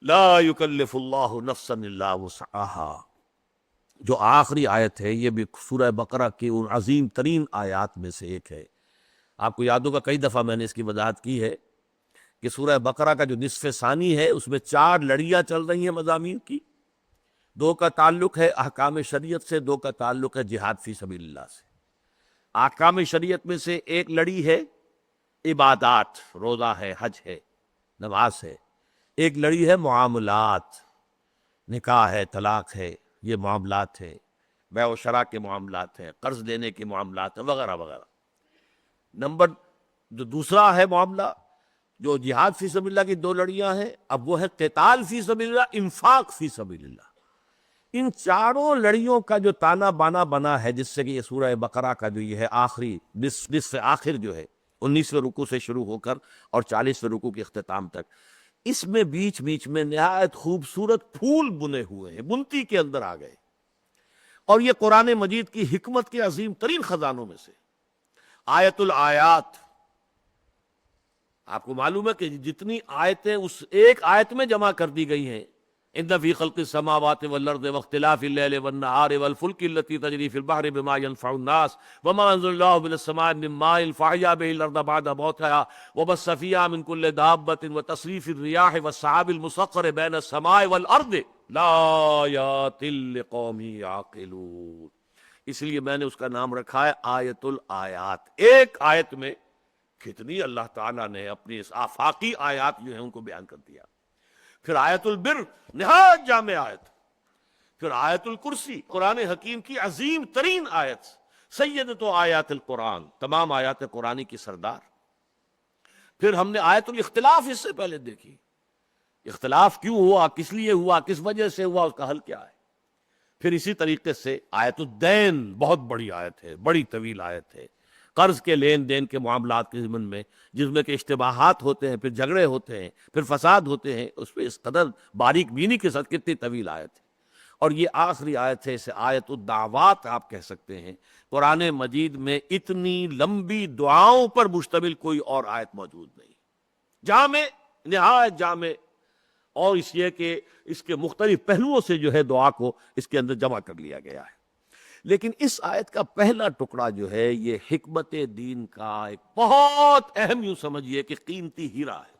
[SPEAKER 2] لا یکلف اللہ نفسا الا وسعها، جو آخری آیت ہے یہ بھی سورہ بقرہ کی ان عظیم ترین آیات میں سے ایک ہے۔ آپ کو یاد ہوگا کئی دفعہ میں نے اس کی وضاحت کی ہے کہ سورہ بقرہ کا جو نصف ثانی ہے اس میں 4 لڑیاں چل رہی ہیں مضامین کی، 2 کا تعلق ہے احکام شریعت سے، 2 کا تعلق ہے جہاد فی سبیل اللہ سے۔ احکام شریعت میں سے ایک لڑی ہے عبادات، روزہ ہے، حج ہے، نماز ہے، ایک لڑی ہے معاملات، نکاح ہے، طلاق ہے، یہ معاملات ہیں، بیع و شراء کے معاملات ہیں، قرض لینے کے معاملات ہیں، وغیرہ وغیرہ۔ نمبر جو دوسرا ہے معاملہ جو جہاد فی سبیل اللہ کی 2 لڑیاں ہیں، اب وہ ہے قتال فی سبیل اللہ، انفاق فی سبیل اللہ۔ ان چاروں لڑیوں کا جو تانا بانا بنا ہے، جس سے کہ یہ سورہ بقرہ کا جو یہ ہے آخری نصف آخر جو ہے 19ویں رکوع سے شروع ہو کر اور 40ویں رکوع کے اختتام تک، اس میں بیچ بیچ میں نہایت خوبصورت پھول بنے ہوئے ہیں، بنتی کے اندر آ گئے، اور یہ قرآن مجید کی حکمت کے عظیم ترین خزانوں میں سے آیت الآیات۔ آپ کو معلوم ہے کہ جتنی آیتیں اس ایک آیت میں جمع کر دی گئی ہیں، ان فی خلق السماوات والارض واختلاف اللیل والنہار والفلک التی تجری فی البحر بما ينفع الناس وما انزل اللہ من السماء من ماء فاحیا به الارض بعد موتها وبث فیہا من کل دابۃ وتصریف الریاح والسحاب المسخر بین السماء والارض لآیات لقوم یعقلون۔ اس لیے میں نے اس کا نام رکھا ہے آیت الآیات۔ ایک آیت میں کتنی اللہ تعالیٰ نے اپنی اس آفاقی آیات جو ہیں ان کو بیان کر دیا۔ پھر آیت البر نہایت جامع آیت، پھر آیت الکرسی قرآن حکیم کی عظیم ترین آیت، سید تو آیات القرآن، تمام آیات قرآنی کی سردار۔ پھر ہم نے آیت الاختلاف اس سے پہلے دیکھی، اختلاف کیوں ہوا، کس لیے ہوا، کس وجہ سے ہوا، اس کا حل کیا ہے۔ پھر اسی طریقے سے آیت الدین، بہت بڑی آیت ہے، بڑی طویل آیت ہے، قرض کے لین دین کے معاملات کے ضمن میں، جس میں کہ اشتباہات ہوتے ہیں، پھر جھگڑے ہوتے ہیں، پھر فساد ہوتے ہیں، اس پہ اس قدر باریک بینی کے ساتھ کتنی طویل آیت ہے۔ اور یہ آخری آیت ہے، اسے آیت الدعوات آپ کہہ سکتے ہیں۔ قرآن مجید میں اتنی لمبی دعاؤں پر مشتمل کوئی اور آیت موجود نہیں، جامع، نہایت جامع، اور اس لیے کہ اس کے مختلف پہلوؤں سے جو ہے دعا کو اس کے اندر جمع کر لیا گیا ہے۔ لیکن اس آیت کا پہلا ٹکڑا جو ہے یہ حکمت دین کا ایک بہت اہم، یوں سمجھیے کہ قیمتی ہیرا ہے۔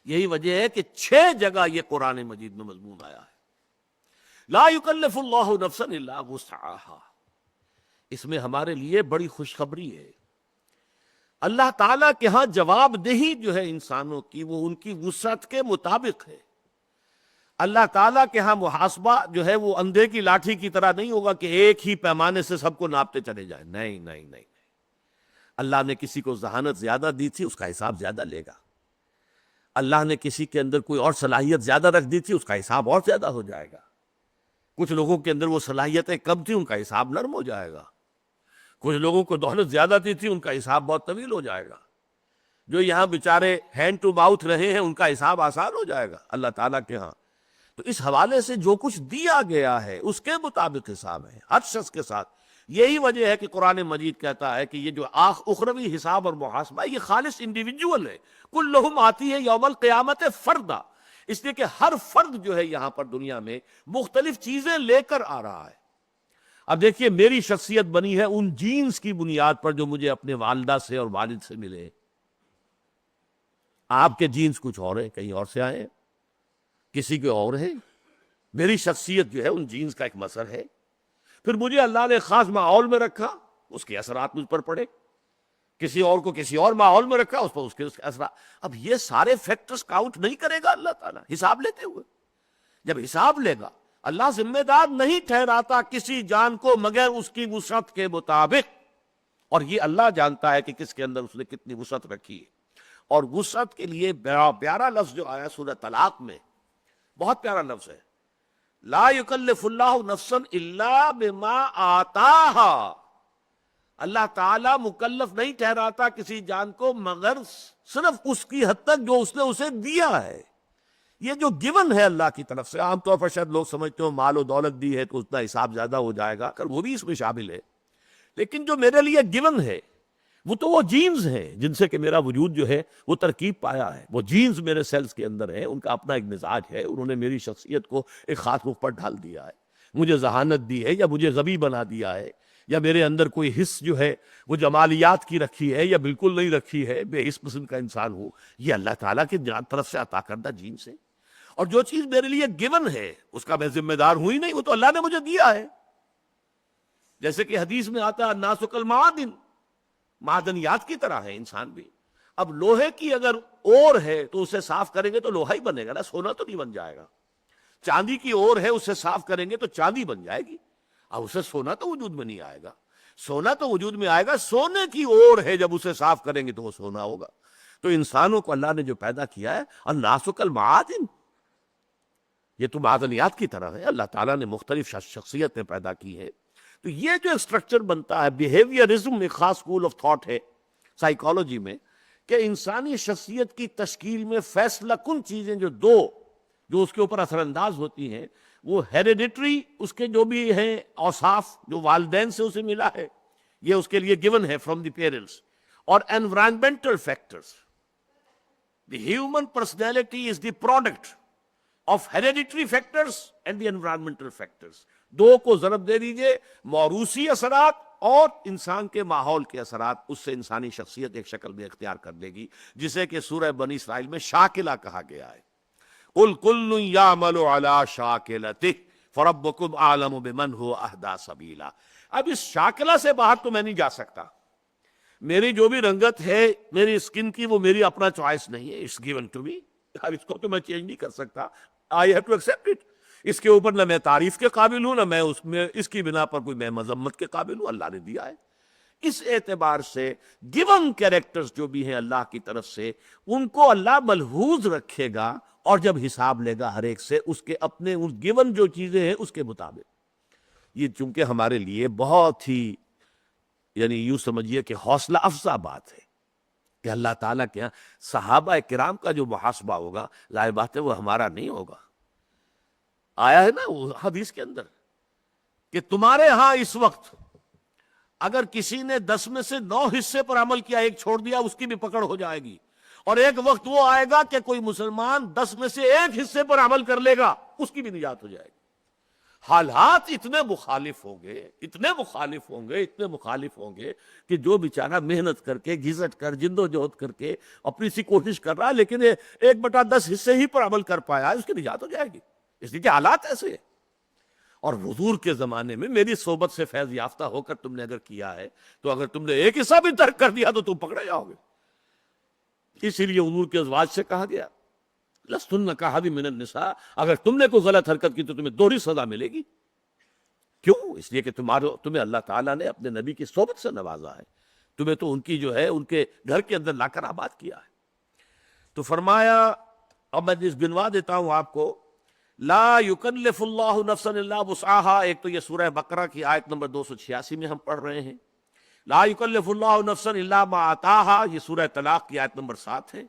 [SPEAKER 2] یہی وجہ ہے کہ 6 جگہ یہ قرآن مجید میں مضمون آیا ہے۔ لا یکلف اللہ نفسا الا وسعها، اس میں ہمارے لیے بڑی خوشخبری ہے۔ اللہ تعالیٰ کے ہاں جواب دہی جو ہے انسانوں کی، وہ ان کی وسعت کے مطابق ہے۔ اللہ تعالیٰ کے ہاں محاسبہ جو ہے وہ اندھے کی لاٹھی کی طرح نہیں ہوگا کہ ایک ہی پیمانے سے سب کو ناپتے چلے جائیں، نہیں نہیں نہیں۔ اللہ نے کسی کو ذہانت زیادہ دی تھی، اس کا حساب زیادہ لے گا۔ اللہ نے کسی کے اندر کوئی اور صلاحیت زیادہ رکھ دی تھی، اس کا حساب اور زیادہ ہو جائے گا۔ کچھ لوگوں کے اندر وہ صلاحیتیں کم تھیں، ان کا حساب نرم ہو جائے گا۔ کچھ لوگوں کو دولت زیادہ دی تھی، ان کا حساب بہت طویل ہو جائے گا۔ جو یہاں بیچارے ہینڈ ٹو ماؤتھ رہے ہیں، ان کا حساب آسان ہو جائے گا اللہ تعالیٰ کے ہاں۔ تو اس حوالے سے جو کچھ دیا گیا ہے اس کے مطابق حساب ہے ہر شخص کے ساتھ۔ یہی وجہ ہے کہ قرآن مجید کہتا ہے کہ یہ جو اخروی حساب اور محاسبہ ہے یہ خالص انڈیویجول ہے، کلہم آتی ہے یوم القیامت فردا، اس لیے کہ ہر فرد جو ہے یہاں پر دنیا میں مختلف چیزیں لے کر آ رہا ہے۔ اب دیکھیے میری شخصیت بنی ہے ان جینز کی بنیاد پر جو مجھے اپنے والدہ سے اور والد سے ملے۔ آپ کے جینز کچھ اور ہیں، کہیں اور سے آئے ہیں، کسی کے اور ہے۔ میری شخصیت جو ہے ان جینز کا ایک مثر ہے۔ پھر مجھے اللہ نے خاص ماحول میں رکھا، اس کے اثرات مجھ پر پڑے، کسی اور کو کسی اور ماحول میں رکھا، اس پر اس کے اثرات۔ اب یہ سارے فیکٹرز کاؤنٹ نہیں کرے گا اللہ تعالیٰ حساب لیتے ہوئے۔ جب حساب لے گا اللہ ذمہ دار نہیں ٹھہراتا کسی جان کو مگر اس کی وسعت کے مطابق، اور یہ اللہ جانتا ہے کہ کس کے اندر اس نے کتنی وسعت رکھی ہے۔ اور وسعت کے لیے بڑا پیارا لفظ جو آیا سورہ طلاق میں، بہت پیارا لفظ ہے، لا یکلف اللہ نفسا الا بما آتاہا۔ اللہ تعالیٰ مکلف نہیں ٹھہراتا کسی جان کو مگر صرف اس کی حد تک جو اس نے اسے دیا ہے۔ یہ جو گیون ہے اللہ کی طرف سے، عام طور پر شاید لوگ سمجھتے ہو مال و دولت دی ہے تو اتنا حساب زیادہ ہو جائے گا، وہ بھی اس میں شامل ہے، لیکن جو میرے لیے گیون ہے وہ تو وہ جینز ہیں جن سے کہ میرا وجود جو ہے وہ ترکیب پایا ہے۔ وہ جینز میرے سیلز کے اندر ہیں، ان کا اپنا ایک مزاج ہے، انہوں نے میری شخصیت کو ایک خاص رخ پر ڈال دیا ہے، مجھے ذہانت دی ہے یا مجھے غبی بنا دیا ہے، یا میرے اندر کوئی حس جو ہے وہ جمالیات کی رکھی ہے یا بالکل نہیں رکھی ہے، بے حس قسم کا انسان ہوں، یہ اللہ تعالیٰ کی طرف سے عطا کردہ جینز ہے۔ اور جو چیز میرے لیے گیون ہے اس کا میں ذمہ دار ہوں ہی نہیں، وہ تو اللہ نے مجھے دیا ہے۔ جیسے کہ حدیث میں آتا ہے الناس کالمعادن، معدنیات کی طرح ہے انسان بھی۔ اب لوہے کی اگر اور ہے تو اسے صاف کریں گے تو لوہا ہی بنے گا نا، سونا تو نہیں بن جائے گا۔ چاندی کی اور ہے، اسے صاف کریں گے تو چاندی بن جائے گی، اب اسے سونا تو وجود میں نہیں آئے گا۔ سونا تو وجود میں آئے گا، سونے کی اور ہے، جب اسے صاف کریں گے تو وہ سونا ہوگا۔ تو انسانوں کو اللہ نے جو پیدا کیا ہے الناس کالمعادن، یہ تو معدنیات کی طرح ہے، اللہ تعالیٰ نے مختلف شخصیتیں پیدا کی ہے۔ تو یہ جو اسٹرکچر بنتا ہے، بیہیویئرزم ایک خاص اسکول آف تھاٹ ہے سائیکالوجی میں، کہ انسانی شخصیت کی تشکیل میں فیصلہ کن چیزیں جو اس کے اوپر اثر انداز ہوتی ہیں، وہ ہیریڈیٹری، اس کے جو بھی ہیں اوصاف جو والدین سے اسے ملا ہے، یہ اس کے لیے گیون ہے فرام دی پیرنٹس، اور environmental factors. The human personality is the product of hereditary factors and the environmental factors۔ دو کو ضرب دے دیجئے، موروثی اثرات اور انسان کے ماحول کے اثرات، اس سے انسانی شخصیت ایک شکل میں اختیار کر لے گی، جسے کہ سورہ بنی اسرائیل میں شاکلہ کہا گیا ہے۔ قُلْ كُلٌّ يَعْمَلُ عَلَى شَاكِلَتِهِ فَرَبُّكُمْ أَعْلَمُ بِمَنْ هُوَ أَهْدَىٰ سَبِيلًا۔ اب اس شاکلہ سے باہر تو میں نہیں جا سکتا، میری جو بھی رنگت ہے میری اسکن کی، وہ میری اپنا چوائس نہیں ہے، اٹس گیون ٹو می، اب اس کو تو میں چینج نہیں کر سکتا، I have to accept it. اس کے اوپر نہ میں تعریف کے قابل ہوں، نہ میں اس میں اس کی بنا پر کوئی میں مذمت کے قابل ہوں، اللہ نے دیا ہے۔ اس اعتبار سے گیون کیریکٹرز جو بھی ہیں اللہ کی طرف سے، ان کو اللہ ملحوظ رکھے گا، اور جب حساب لے گا ہر ایک سے اس کے اپنے اس گیون جو چیزیں ہیں اس کے مطابق۔ یہ چونکہ ہمارے لیے بہت ہی یعنی یوں سمجھیے کہ حوصلہ افزا بات ہے کہ اللہ تعالیٰ کے ہاں صحابہ کرام کا جو محاسبہ ہوگا، ظاہر بات ہے وہ ہمارا نہیں ہوگا۔ آیا ہے نا وہ حدیث کے اندر کہ تمہارے ہاں اس وقت اگر کسی نے 10 میں سے 9 حصے پر عمل کیا، ایک چھوڑ دیا، اس کی بھی پکڑ ہو جائے گی، اور ایک وقت وہ آئے گا کہ کوئی مسلمان 10 میں سے 1 حصے پر عمل کر لے گا، اس کی بھی نجات ہو جائے گی۔ حالات اتنے مخالف ہوں گے، اتنے مخالف ہوں گے، اتنے مخالف ہوں گے کہ جو بیچارہ محنت کر کے گھسٹ کر جد و جہد کر کے اپنی سی کوشش کر رہا ہے، لیکن 1/10 حصے ہی پر عمل کر پایا ہے، اس کی نجات ہو جائے گی، اس لیے کہ حالات ایسے ہیں۔ اور حضور کے زمانے میں میری صحبت سے فیض یافتہ ہو کر تم نے اگر کیا ہے تو اگر تم نے 1 حصہ بھی ترک کر دیا تو تم پکڑے جاؤ گے۔ اسی لیے حضور کے ازواج سے کہا گیا لستن کاحد من النساء، اگر تم نے کوئی غلط حرکت کی تو تمہیں 2 سزا ملے گی۔ کیوں؟ اس لیے کہ تمہیں اللہ تعالیٰ نے اپنے نبی کی صحبت سے نوازا ہے، تمہیں تو ان کی جو ہے ان کے گھر کے اندر لا کر آباد کیا ہے۔ تو فرمایا، اب میں گنوا دیتا ہوں آپ کو، لا یکلف اللہ نفسا الا وسعہا، ایک تو یہ سورہ بقرہ کی آیت نمبر 286 میں ہم پڑھ رہے ہیں، لا یکلف اللہ نفسا الا ما آتاہا، یہ سورہ طلاق کی آیت نمبر 7 ہے،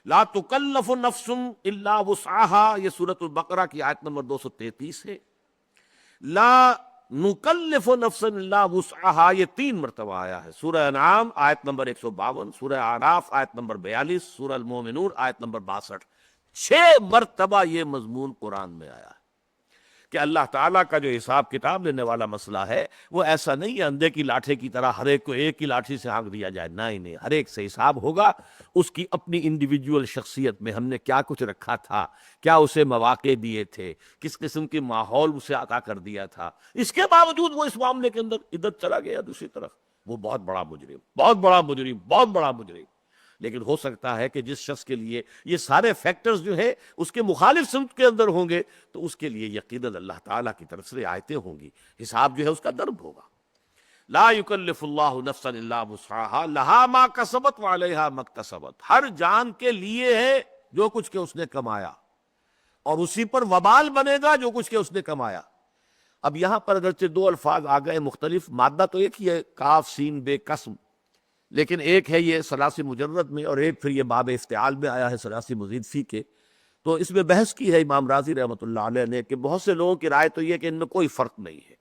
[SPEAKER 2] لا تکلف نفس الا وسعہا، یہ سورۃ البقرہ کی آیت نمبر 233 ہے، لا نکلف نفسا الا وسعہا، یہ 3 مرتبہ آیا ہے، سورہ انعام آیت نمبر 152، سورہ اعراف آیت نمبر 42، سورہ المومنون آیت نمبر 62، 6 مرتبہ یہ مضمون قرآن میں آیا ہے کہ اللہ تعالیٰ کا جو حساب کتاب لینے والا مسئلہ ہے وہ ایسا نہیں ہے اندھے کی لاٹھی کی طرح ہر ایک کو ایک ہی لاٹھی سے ہانک دیا جائے، نہیں، ہر ایک سے حساب ہوگا، اس کی اپنی انڈیویجول شخصیت میں ہم نے کیا کچھ رکھا تھا، کیا اسے مواقع دیے تھے، کس قسم کی ماحول اسے عطا کر دیا تھا، اس کے باوجود وہ اس معاملے کے اندر ادھر چلا گیا دوسری طرف، وہ بہت بڑا مجرم، بہت بڑا مجرم، بہت بڑا مجرم۔ لیکن ہو سکتا ہے کہ جس شخص کے لیے یہ سارے فیکٹرز جو ہے اس کے مخالف سمت کے اندر ہوں گے تو اس کے لیے یقیناً اللہ تعالیٰ کی طرف سے آیتیں ہوں گی، حساب جو ہے اس کا درب ہوگا۔ لا یکلف اللہ نفسا الا وسعها لها ما کسبت وعلیہا ما اکتسبت، ہر جان کے لیے ہے جو کچھ کہ اس نے کمایا، اور اسی پر وبال بنے گا جو کچھ کہ اس نے کمایا۔ اب یہاں پر اگرچہ دو الفاظ آ گئے مختلف، مادہ تو ایک ہی ہے کاف سین بے قسم، لیکن ایک ہے یہ ثلاثی مجرد میں اور ایک پھر یہ باب افتعال میں آیا ہے ثلاثی مزید فی کے۔ تو اس میں بحث کی ہے امام رازی رحمۃ اللہ علیہ نے کہ بہت سے لوگوں کی رائے تو یہ کہ ان میں کوئی فرق نہیں ہے،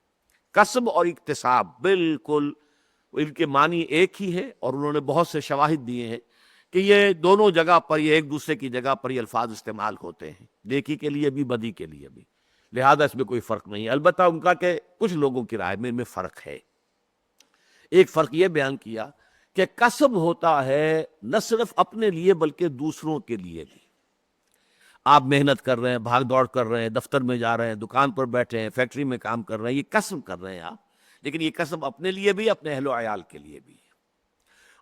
[SPEAKER 2] کسب اور اکتساب بالکل ان کے معنی ایک ہی ہے، اور انہوں نے بہت سے شواہد دیے ہیں کہ یہ دونوں جگہ پر یہ ایک دوسرے کی جگہ پر یہ الفاظ استعمال ہوتے ہیں، نیکی کے لیے بھی بدی کے لیے بھی، لہذا اس میں کوئی فرق نہیں ہے۔ البتہ ان کا کہ کچھ لوگوں کی رائے میں ان میں فرق ہے۔ ایک فرق یہ بیان کیا کہ کسب ہوتا ہے نہ صرف اپنے لیے بلکہ دوسروں کے لیے بھی۔ آپ محنت کر رہے ہیں، بھاگ دوڑ کر رہے ہیں، دفتر میں جا رہے ہیں، دکان پر بیٹھے ہیں، فیکٹری میں کام کر رہے ہیں، یہ کسب کر رہے ہیں آپ، لیکن یہ کسب اپنے لیے بھی، اپنے اہل و عیال کے لیے بھی ہے۔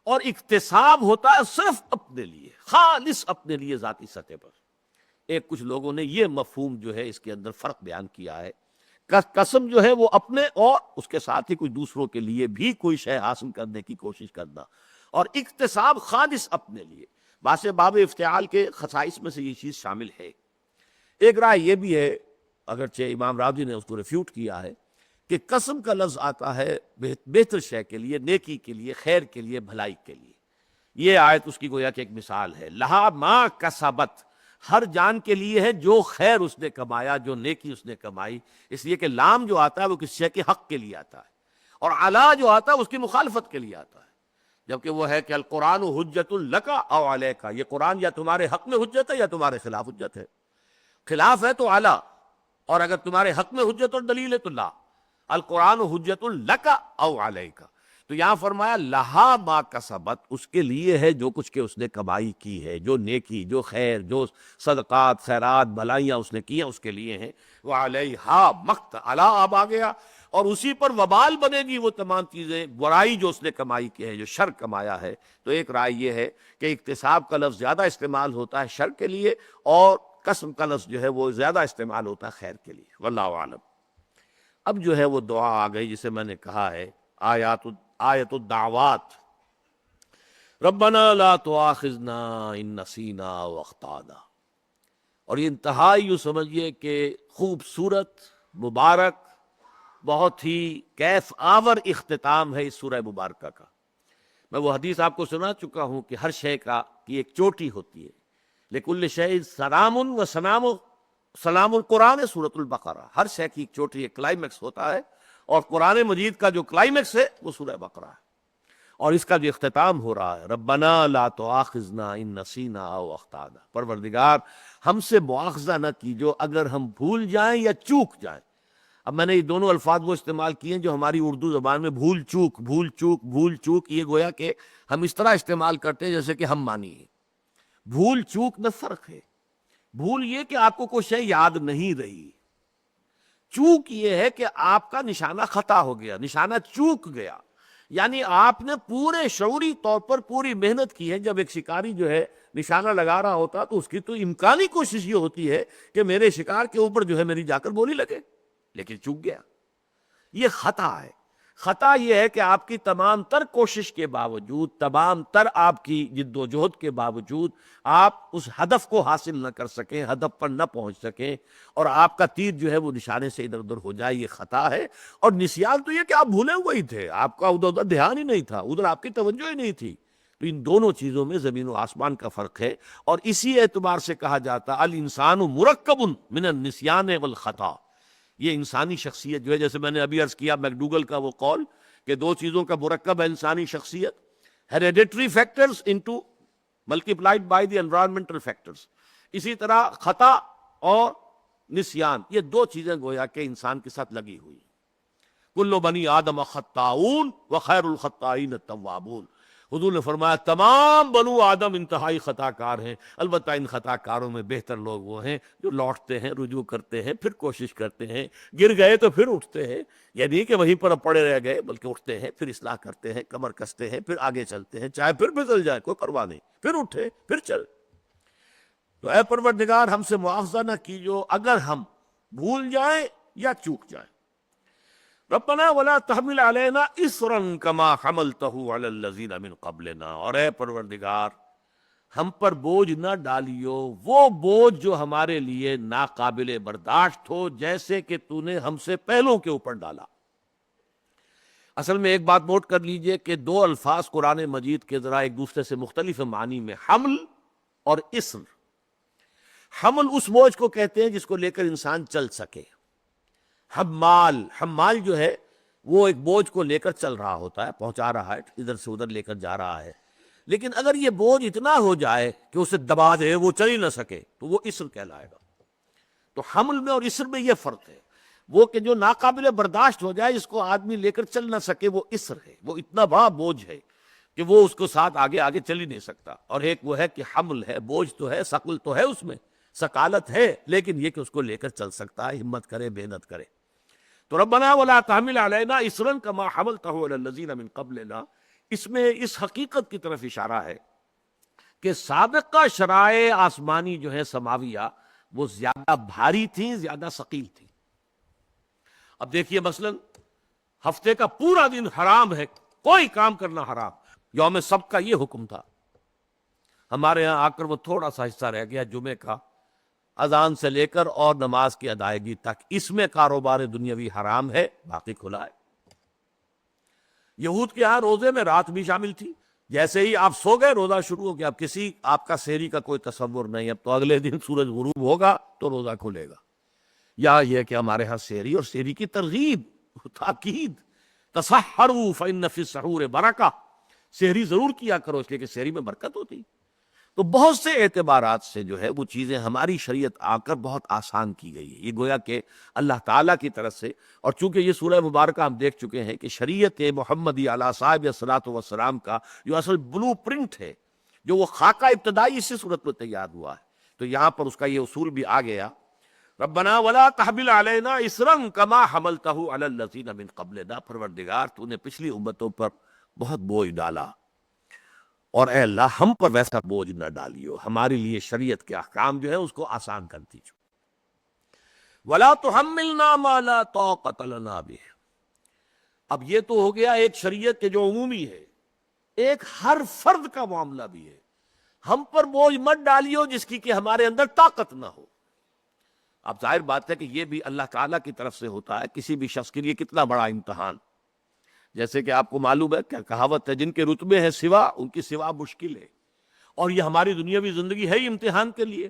[SPEAKER 2] اور اکتساب ہوتا ہے صرف اپنے لیے، خالص اپنے لیے ذاتی سطح پر۔ ایک کچھ لوگوں نے یہ مفہوم جو ہے اس کے اندر فرق بیان کیا ہے، قسم جو ہے وہ اپنے اور اس کے ساتھ ہی کچھ دوسروں کے لیے بھی کوئی شے حاصل کرنے کی کوشش کرنا، اور اکتساب خالص اپنے لیے۔ واسطے باب افتعال کے خصائص میں سے یہ چیز شامل ہے۔ ایک رائے یہ بھی ہے، اگرچہ امام راضی نے اس کو ریفیوٹ کیا ہے، کہ قسم کا لفظ آتا ہے بہتر شے کے لیے، نیکی کے لیے، خیر کے لیے، بھلائی کے لیے۔ یہ آیت اس کی گویا کہ ایک مثال ہے، لہا ما کسبت، ہر جان کے لیے ہے جو خیر اس نے کمایا، جو نیکی اس نے کمائی، اس لیے کہ لام جو آتا ہے وہ کسی شے کے حق کے لیے آتا ہے، اور علا جو آتا ہے اس کی مخالفت کے لیے آتا ہے، جبکہ وہ ہے کہ القرآن حجت لک او علیک، یہ قرآن یا تمہارے حق میں حجت ہے یا تمہارے خلاف حجت ہے۔ خلاف ہے تو علا، اور اگر تمہارے حق میں حجت اور دلیل ہے تو لا۔ القرآن حجت لک او علیک، تو یہاں فرمایا لہا ما کسبت، اس کے لیے ہے جو کچھ کہ اس نے کمائی کی ہے، جو نیکی، جو خیر، جو صدقات، خیرات، بھلائیاں اس نے کی ہیں اس کے لیے ہیں۔ وعلیہا مقت، علا اب آ گیا، اور اسی پر وبال بنے گی وہ تمام چیزیں، برائی جو اس نے کمائی کی ہے، جو شر کمایا ہے۔ تو ایک رائے یہ ہے کہ اکتساب کا لفظ زیادہ استعمال ہوتا ہے شر کے لیے، اور قسم کا لفظ جو ہے وہ زیادہ استعمال ہوتا ہے خیر کے لیے، واللہ اعلم۔ اب جو ہے وہ دعا آ گئی جسے میں نے کہا ہے آیت الدعوات، ربنا لا تؤاخذنا ان نسینا او اخطانا، اور یہ انتہائی یوں سمجھیے کہ خوبصورت، مبارک، بہت ہی کیف آور اختتام ہے اس سورہ مبارکہ کا۔ میں وہ حدیث آپ کو سنا چکا ہوں کہ ہر شے کی ایک چوٹی ہوتی ہے، لکل شیء سلام و سلام القرآن سورۃ البقرہ، ہر شے کی ایک چوٹی، ایک کلائمیکس ہوتا ہے، اور قرآن مجید کا جو کلائمیکس ہے وہ سورہ بقرہ ہے، اور اس کا جو اختتام ہو رہا ہے ربنا لا تؤاخذنا ان نسینا او اخطانا، پروردگار ہم سے مؤاخذہ نہ کیجو اگر ہم بھول جائیں یا چوک جائیں۔ اب میں نے یہ دونوں الفاظ وہ استعمال کیے ہیں جو ہماری اردو زبان میں بھول چوک، بھول چوک، بھول چوک، یہ گویا کہ ہم اس طرح استعمال کرتے ہیں جیسے کہ ہم مانی ہے۔ بھول چوک میں فرق ہے، بھول یہ کہ آپ کو کوئی شے یاد نہیں رہی، چوک یہ ہے کہ آپ کا نشانہ خطا ہو گیا، نشانہ چوک گیا، یعنی آپ نے پورے شعوری طور پر پوری محنت کی ہے۔ جب ایک شکاری جو ہے نشانہ لگا رہا ہوتا تو اس کی تو امکانی کوشش یہ ہوتی ہے کہ میرے شکار کے اوپر جو ہے میری جا کر گولی لگے، لیکن چوک گیا، یہ خطا ہے۔ خطا یہ ہے کہ آپ کی تمام تر کوشش کے باوجود، تمام تر آپ کی جد و جہد کے باوجود آپ اس ہدف کو حاصل نہ کر سکیں، ہدف پر نہ پہنچ سکیں، اور آپ کا تیر جو ہے وہ نشانے سے ادھر ادھر ہو جائے، یہ خطا ہے۔ اور نسیان تو یہ کہ آپ بھولے ہوئے ہی تھے، آپ کا ادھر ادھر دھیان ہی نہیں تھا، ادھر آپ کی توجہ ہی نہیں تھی۔ تو ان دونوں چیزوں میں زمین و آسمان کا فرق ہے، اور اسی اعتبار سے کہا جاتا الانسان مرکب من النسیان والخطا، یہ انسانی شخصیت جو ہے، جیسے میں نے ابھی عرض کیا میکڈوگل کا وہ قول کہ دو چیزوں کا مرکب ہے انسانی شخصیت، hereditary factors into multiplied by the environmental factors, اسی طرح خطا اور نسیان، یہ دو چیزیں گویا کہ انسان کے ساتھ لگی ہوئی۔ کل بنی آدم خطاؤن وخیر الخطائین التوابون، حضور نے فرمایا تمام بنو آدم انتہائی خطا کار ہیں، البتہ ان خطا کاروں میں بہتر لوگ وہ ہیں جو لوٹتے ہیں، رجوع کرتے ہیں، پھر کوشش کرتے ہیں، گر گئے تو پھر اٹھتے ہیں، یعنی نہیں کہ وہیں پر اب پڑے رہ گئے، بلکہ اٹھتے ہیں، پھر اصلاح کرتے ہیں، کمر کستے ہیں، پھر آگے چلتے ہیں، چاہے پھر پھسل جائے کوئی پرواہ نہیں، پھر اٹھے پھر چل۔ تو اے پروردگار ہم سے مواخذہ نہ کیجو اگر ہم بھول جائیں یا چوک جائیں۔ ربنا ولا تحمل علینا اصرا کما حملته علی الذین من قبلنا، اور اے پروردگار ہم پر بوجھ نہ ڈالیو وہ بوجھ جو ہمارے لیے ناقابل برداشت ہو، جیسے کہ تو نے ہم سے پہلوں کے اوپر ڈالا۔ اصل میں ایک بات نوٹ کر لیجئے کہ دو الفاظ قرآن مجید کے ذرا ایک دوسرے سے مختلف معنی میں، حمل اور اسر۔ حمل اس بوجھ کو کہتے ہیں جس کو لے کر انسان چل سکے۔ حمال جو ہے وہ ایک بوجھ کو لے کر چل رہا ہوتا ہے، پہنچا رہا ہے، ادھر سے ادھر لے کر جا رہا ہے، لیکن اگر یہ بوجھ اتنا ہو جائے کہ اسے دبا دے، وہ چل ہی نہ سکے، تو وہ اسر کہلائے گا۔ تو حمل میں اور اسر میں یہ فرق ہے، وہ کہ جو ناقابل برداشت ہو جائے، جس کو آدمی لے کر چل نہ سکے، وہ اسر ہے، وہ اتنا بڑا بوجھ ہے کہ وہ اس کو ساتھ آگے چل ہی نہیں سکتا۔ اور ایک وہ ہے کہ حمل ہے، بوجھ تو ہے، ثقل تو ہے، اس میں ثقالت ہے، لیکن یہ کہ اس کو لے کر چل سکتا ہے، ہمت کرے، محنت کرے۔ تو ربنا ولا تحمل علینا اصرا کما حملتہ علی الذین من قبلنا، اس میں اس حقیقت کی طرف اشارہ ہے کہ سابقہ شرائع آسمانی جو ہے سماویہ، وہ زیادہ بھاری تھیں، زیادہ ثقیل تھیں۔ اب دیکھیے مثلا ہفتے کا پورا دن حرام ہے، کوئی کام کرنا حرام، یوم سبت کا یہ حکم تھا۔ ہمارے ہاں آ کر وہ تھوڑا سا حصہ رہ گیا جمعے کا، اذان سے لے کر اور نماز کی ادائیگی تک، اس میں کاروبار دنیاوی حرام ہے، باقی کھلا ہے۔ یہود کے ہاں روزے میں رات بھی شامل تھی، جیسے ہی آپ سو گئے روزہ شروع ہو گیا، اب کسی آپ کا سحری کا کوئی تصور نہیں، اب تو اگلے دن سورج غروب ہوگا تو روزہ کھلے گا۔ یا یہ کہ ہمارے ہاں سحری اور سحری کی ترغیب، تاکید، تسحروا فإن فی السحور برکہ، سحری ضرور کیا کرو اس لیے کہ سحری میں برکت ہوتی۔ تو بہت سے اعتبارات سے جو ہے وہ چیزیں ہماری شریعت آ کر بہت آسان کی گئی ہے، یہ گویا کہ اللہ تعالیٰ کی طرف سے۔ اور چونکہ یہ سورہ مبارکہ ہم دیکھ چکے ہیں کہ شریعت محمدی علیہ صاحب الصلاۃ والسلام کا جو اصل بلو پرنٹ ہے، جو وہ خاکہ ابتدائی اسی صورت میں تیار ہوا ہے، تو یہاں پر اس کا یہ اصول بھی آ گیا، ربنا ولا تحمل علینا اصرا کما حملتہ علی الذین من قبلنا، پروردگار تو نے پچھلی امتوں پر بہت بوجھ ڈالا، اور اے اللہ ہم پر ویسا بوجھ نہ ڈالیو، ہمارے لیے شریعت کے احکام جو ہے اس کو آسان کر دیجو۔ وَلَا تُحَمِّلْنَا مَا لَا طَاقَةَ لَنَا بِهِ، اب یہ تو ہو گیا ایک شریعت کے جو عمومی ہے، ایک ہر فرد کا معاملہ بھی ہے، ہم پر بوجھ مت ڈالیو جس کی کہ ہمارے اندر طاقت نہ ہو۔ اب ظاہر بات ہے کہ یہ بھی اللہ تعالیٰ کی طرف سے ہوتا ہے، کسی بھی شخص کے لیے کتنا بڑا امتحان، جیسے کہ آپ کو معلوم ہے کیا کہاوت ہے، جن کے رتبے ہیں سوا ان کی سوا مشکل ہے، اور یہ ہماری دنیاوی زندگی ہے ہی امتحان کے لیے۔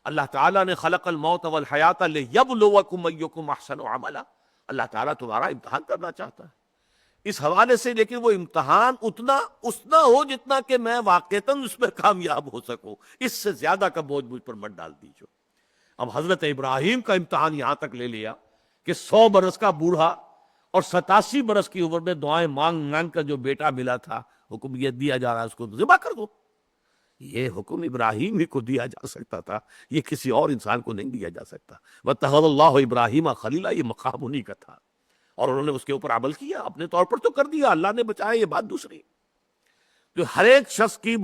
[SPEAKER 2] اللہ تعالیٰ نے خلق الموت والحیات لیبلوکم ایکم احسن عملا، اللہ تعالیٰ تمہارا امتحان کرنا چاہتا ہے اس حوالے سے، لیکن وہ امتحان اتنا ہو جتنا کہ میں واقعتاً اس میں کامیاب ہو سکوں، اس سے زیادہ کا بوجھ مجھ پر مت ڈال دیجو۔ اب حضرت ابراہیم کا امتحان یہاں تک لے لیا کہ 100 برس کا بوڑھا اور 87 برس کی عمر میں دعائیں مانگ مانگ کر جو بیٹا ملا تھا، حکم یہ دیا جا رہا ہے اس کو ذبح کر دو۔ یہ حکم ابراہیم ہی کو دیا جا سکتا تھا، یہ کسی اور انسان کو نہیں دیا جا سکتا۔ وَاتَّخَذَ اللَّهُ إِبْرَاهِيمَ خَلِيلًا، یہ مقام انہی کا تھا، اور انہوں نے اس کے اوپر عمل کیا، اپنے طور پر تو کر دیا، اللہ نے بچایا، یہ بات دوسری۔ جو ہر ایک شخص کی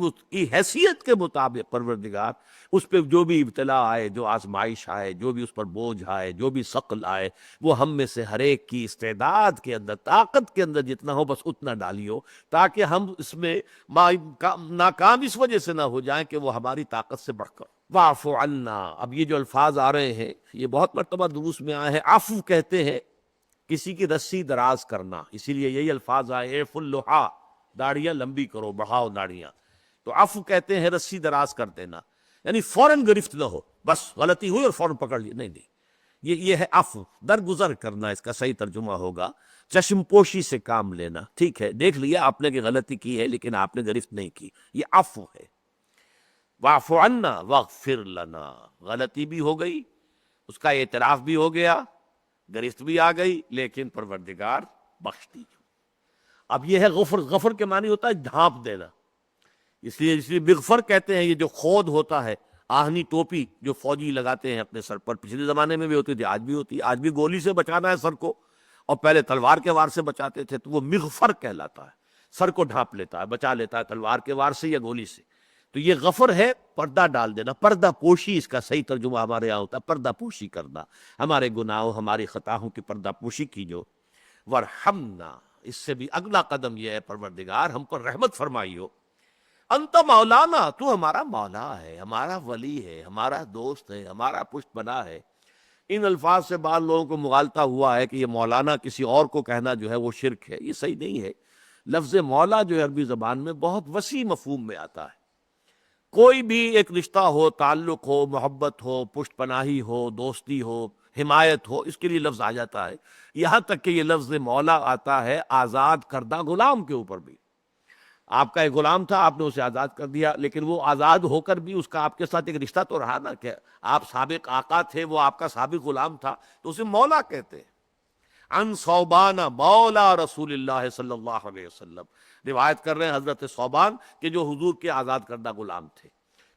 [SPEAKER 2] حیثیت کے مطابق پروردگار اس پہ جو بھی ابتلا آئے، جو آزمائش آئے، جو بھی اس پر بوجھ آئے، جو بھی ثقل آئے، وہ ہم میں سے ہر ایک کی استعداد کے اندر، طاقت کے اندر جتنا ہو بس اتنا ڈالیو، تاکہ ہم اس میں ناکام اس وجہ سے نہ ہو جائیں کہ وہ ہماری طاقت سے بڑھ کر۔ واعف عنا، اب یہ جو الفاظ آ رہے ہیں یہ بہت مرتبہ دروس میں آئے ہیں، عفو کہتے ہیں کسی کی رسی دراز کرنا، اسی لیے یہی الفاظ آئے، اعف اللحا، داڑیاں لمبی کرو، بڑھاؤ داڑیاں، تو عفو کہتے ہیں رسی دراز کر دینا، یعنی فوراً گرفت نہ ہو، بس غلطی ہوئی اور فوراً پکڑ لی، نہیں، یہ ہے عفو، درگزر کرنا، اس کا صحیح ترجمہ ہوگا چشم پوشی سے کام لینا، ٹھیک ہے دیکھ لیا آپ نے کہ غلطی کی ہے لیکن آپ نے گرفت نہیں کی، یہ عفو ہے۔ واعف عنا واغفر لنا، غلطی بھی ہو گئی، اس کا اعتراف بھی ہو گیا، گرفت بھی آ گئی، لیکن پروردگار بخش دیجو۔ اب یہ ہے غفر، غفر کے معنی ہوتا ہے ڈھانپ دینا، اس لیے مغفر کہتے ہیں یہ جو خود ہوتا ہے، آہنی ٹوپی جو فوجی لگاتے ہیں اپنے سر پر، پچھلے زمانے میں بھی ہوتی تھی، آج بھی ہوتی ہے، آج بھی گولی سے بچانا ہے سر کو، اور پہلے تلوار کے وار سے بچاتے تھے، تو وہ مغفر کہلاتا ہے، سر کو ڈھانپ لیتا ہے، بچا لیتا ہے تلوار کے وار سے یا گولی سے۔ تو یہ غفر ہے پردہ ڈال دینا، پردہ پوشی اس کا صحیح ترجمہ ہمارے یہاں ہوتا ہے، پردہ پوشی کرنا، ہمارے گناہوں ہماری خطاؤں کی پردہ پوشی کیجو۔ ورحمنا، اس سے بھی اگلا قدم یہ ہے پروردگار ہم پر رحمت فرمائی ہو، انت مولانا، تو ہمارا مولا ہے، ہمارا ولی ہے، ہمارا دوست ہے، ہمارا پشت بنا ہے۔ ان الفاظ سے بعض لوگوں کو مغالطہ ہوا ہے کہ یہ مولانا کسی اور کو کہنا جو ہے وہ شرک ہے، یہ صحیح نہیں ہے۔ لفظ مولا جو ہے عربی زبان میں بہت وسیع مفہوم میں آتا ہے، کوئی بھی ایک رشتہ ہو، تعلق ہو، محبت ہو، پشت پناہی ہو، دوستی ہو، حمایت ہو، اس کے لیے لفظ آ جاتا ہے۔ یہاں تک کہ یہ لفظ مولا آتا ہے آزاد کردہ غلام کے اوپر بھی۔ آپ کا ایک غلام تھا، آپ نے اسے آزاد کر دیا، لیکن وہ آزاد ہو کر بھی اس کا آپ کے ساتھ ایک رشتہ تو رہا نا، کہ آپ سابق آقا تھے، وہ آپ کا سابق غلام تھا، تو اسے مولا کہتے ہیں۔ عن صوبان مولا رسول اللہ صلی اللہ علیہ وسلم، روایت کر رہے ہیں حضرت صوبان کہ جو حضور کے آزاد کردہ غلام تھے،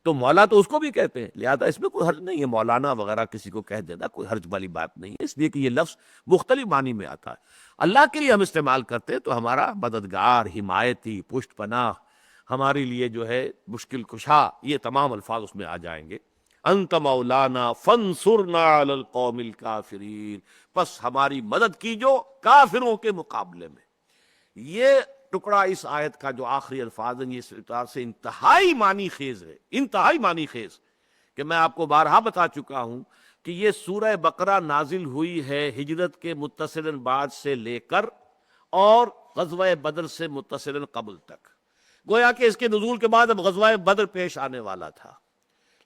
[SPEAKER 2] تو مولا تو اس کو بھی کہتے ہیں، لہذا اس میں کوئی حرج نہیں ہے، مولانا وغیرہ کسی کو کہہ دینا کوئی حرج والی بات نہیں ہے، اس لیے کہ یہ لفظ مختلف معنی میں آتا ہے۔ اللہ کے لیے ہم استعمال کرتے ہیں تو ہمارا مددگار، حمایتی، پشت پناہ، ہمارے لیے جو ہے مشکل کشا، یہ تمام الفاظ اس میں آ جائیں گے۔ انت مولانا فانصرنا علی القوم الکافرین، پس ہماری مدد کیجو کافروں کے مقابلے میں۔ یہ ٹکڑا اس آیت کا جو آخری الفاظ ہیں، یہ اس اعتبار سے انتہائی معنی خیز ہے، انتہائی معنی خیز، کہ میں آپ کو بارہا بتا چکا ہوں کہ یہ سورہ بقرہ نازل ہوئی ہے ہجرت کے متصلاً بعد سے لے کر اور غزوہ بدر سے متصلاً قبل تک، گویا کہ اس کے نزول کے بعد اب غزوہ بدر پیش آنے والا تھا،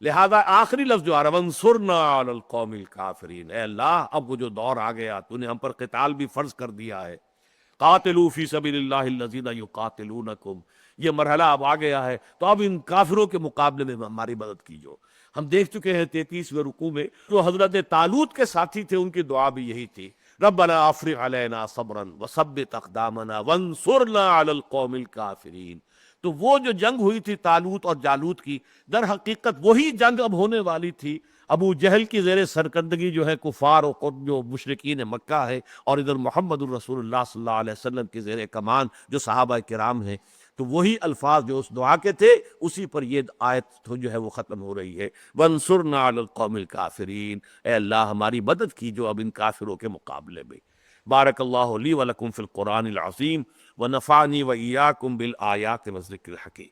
[SPEAKER 2] لہذا آخری لفظ جو آ رہا ہے وانصرنا علی القوم الکافرین، اے اللہ اب وہ جو دور آ گیا، تو نے ہم پر قتال بھی فرض کر دیا ہے، قاتلوا فی سبیل اللہ الذین یقاتلونکم، یہ مرحلہ اب آ گیا ہے، تو اب ان کافروں کے مقابلے میں ہماری مدد کیجو۔ ہم دیکھ چکے ہیں 33ویں رکوع میں جو حضرت طالوت کے ساتھی تھے ان کی دعا بھی یہی تھی، ربنا افرغ علینا صبرا وثبت اقدامنا وانصرنا علی القوم الکافرین۔ تو وہ جو جنگ ہوئی تھی طالوت اور جالوت کی، در حقیقت وہی جنگ اب ہونے والی تھی، ابو جہل کی زیر سرکردگی جو ہے کفار اور جو مشرکین مکہ ہے، اور ادھر محمد الرسول اللہ صلی اللہ علیہ وسلم کی زیر کمان جو صحابہ کرام ہیں، تو وہی الفاظ جو اس دعا کے تھے اسی پر یہ آیت جو ہے وہ ختم ہو رہی ہے، وانصرنا علی القوم الکافرین، اے اللہ ہماری مدد کیجو اب ان کافروں کے مقابلے میں۔ بارک اللہ لی ولکم فی القرآن العظیم ونفعنی وإیاکم بالآیات والذکر الحکیم۔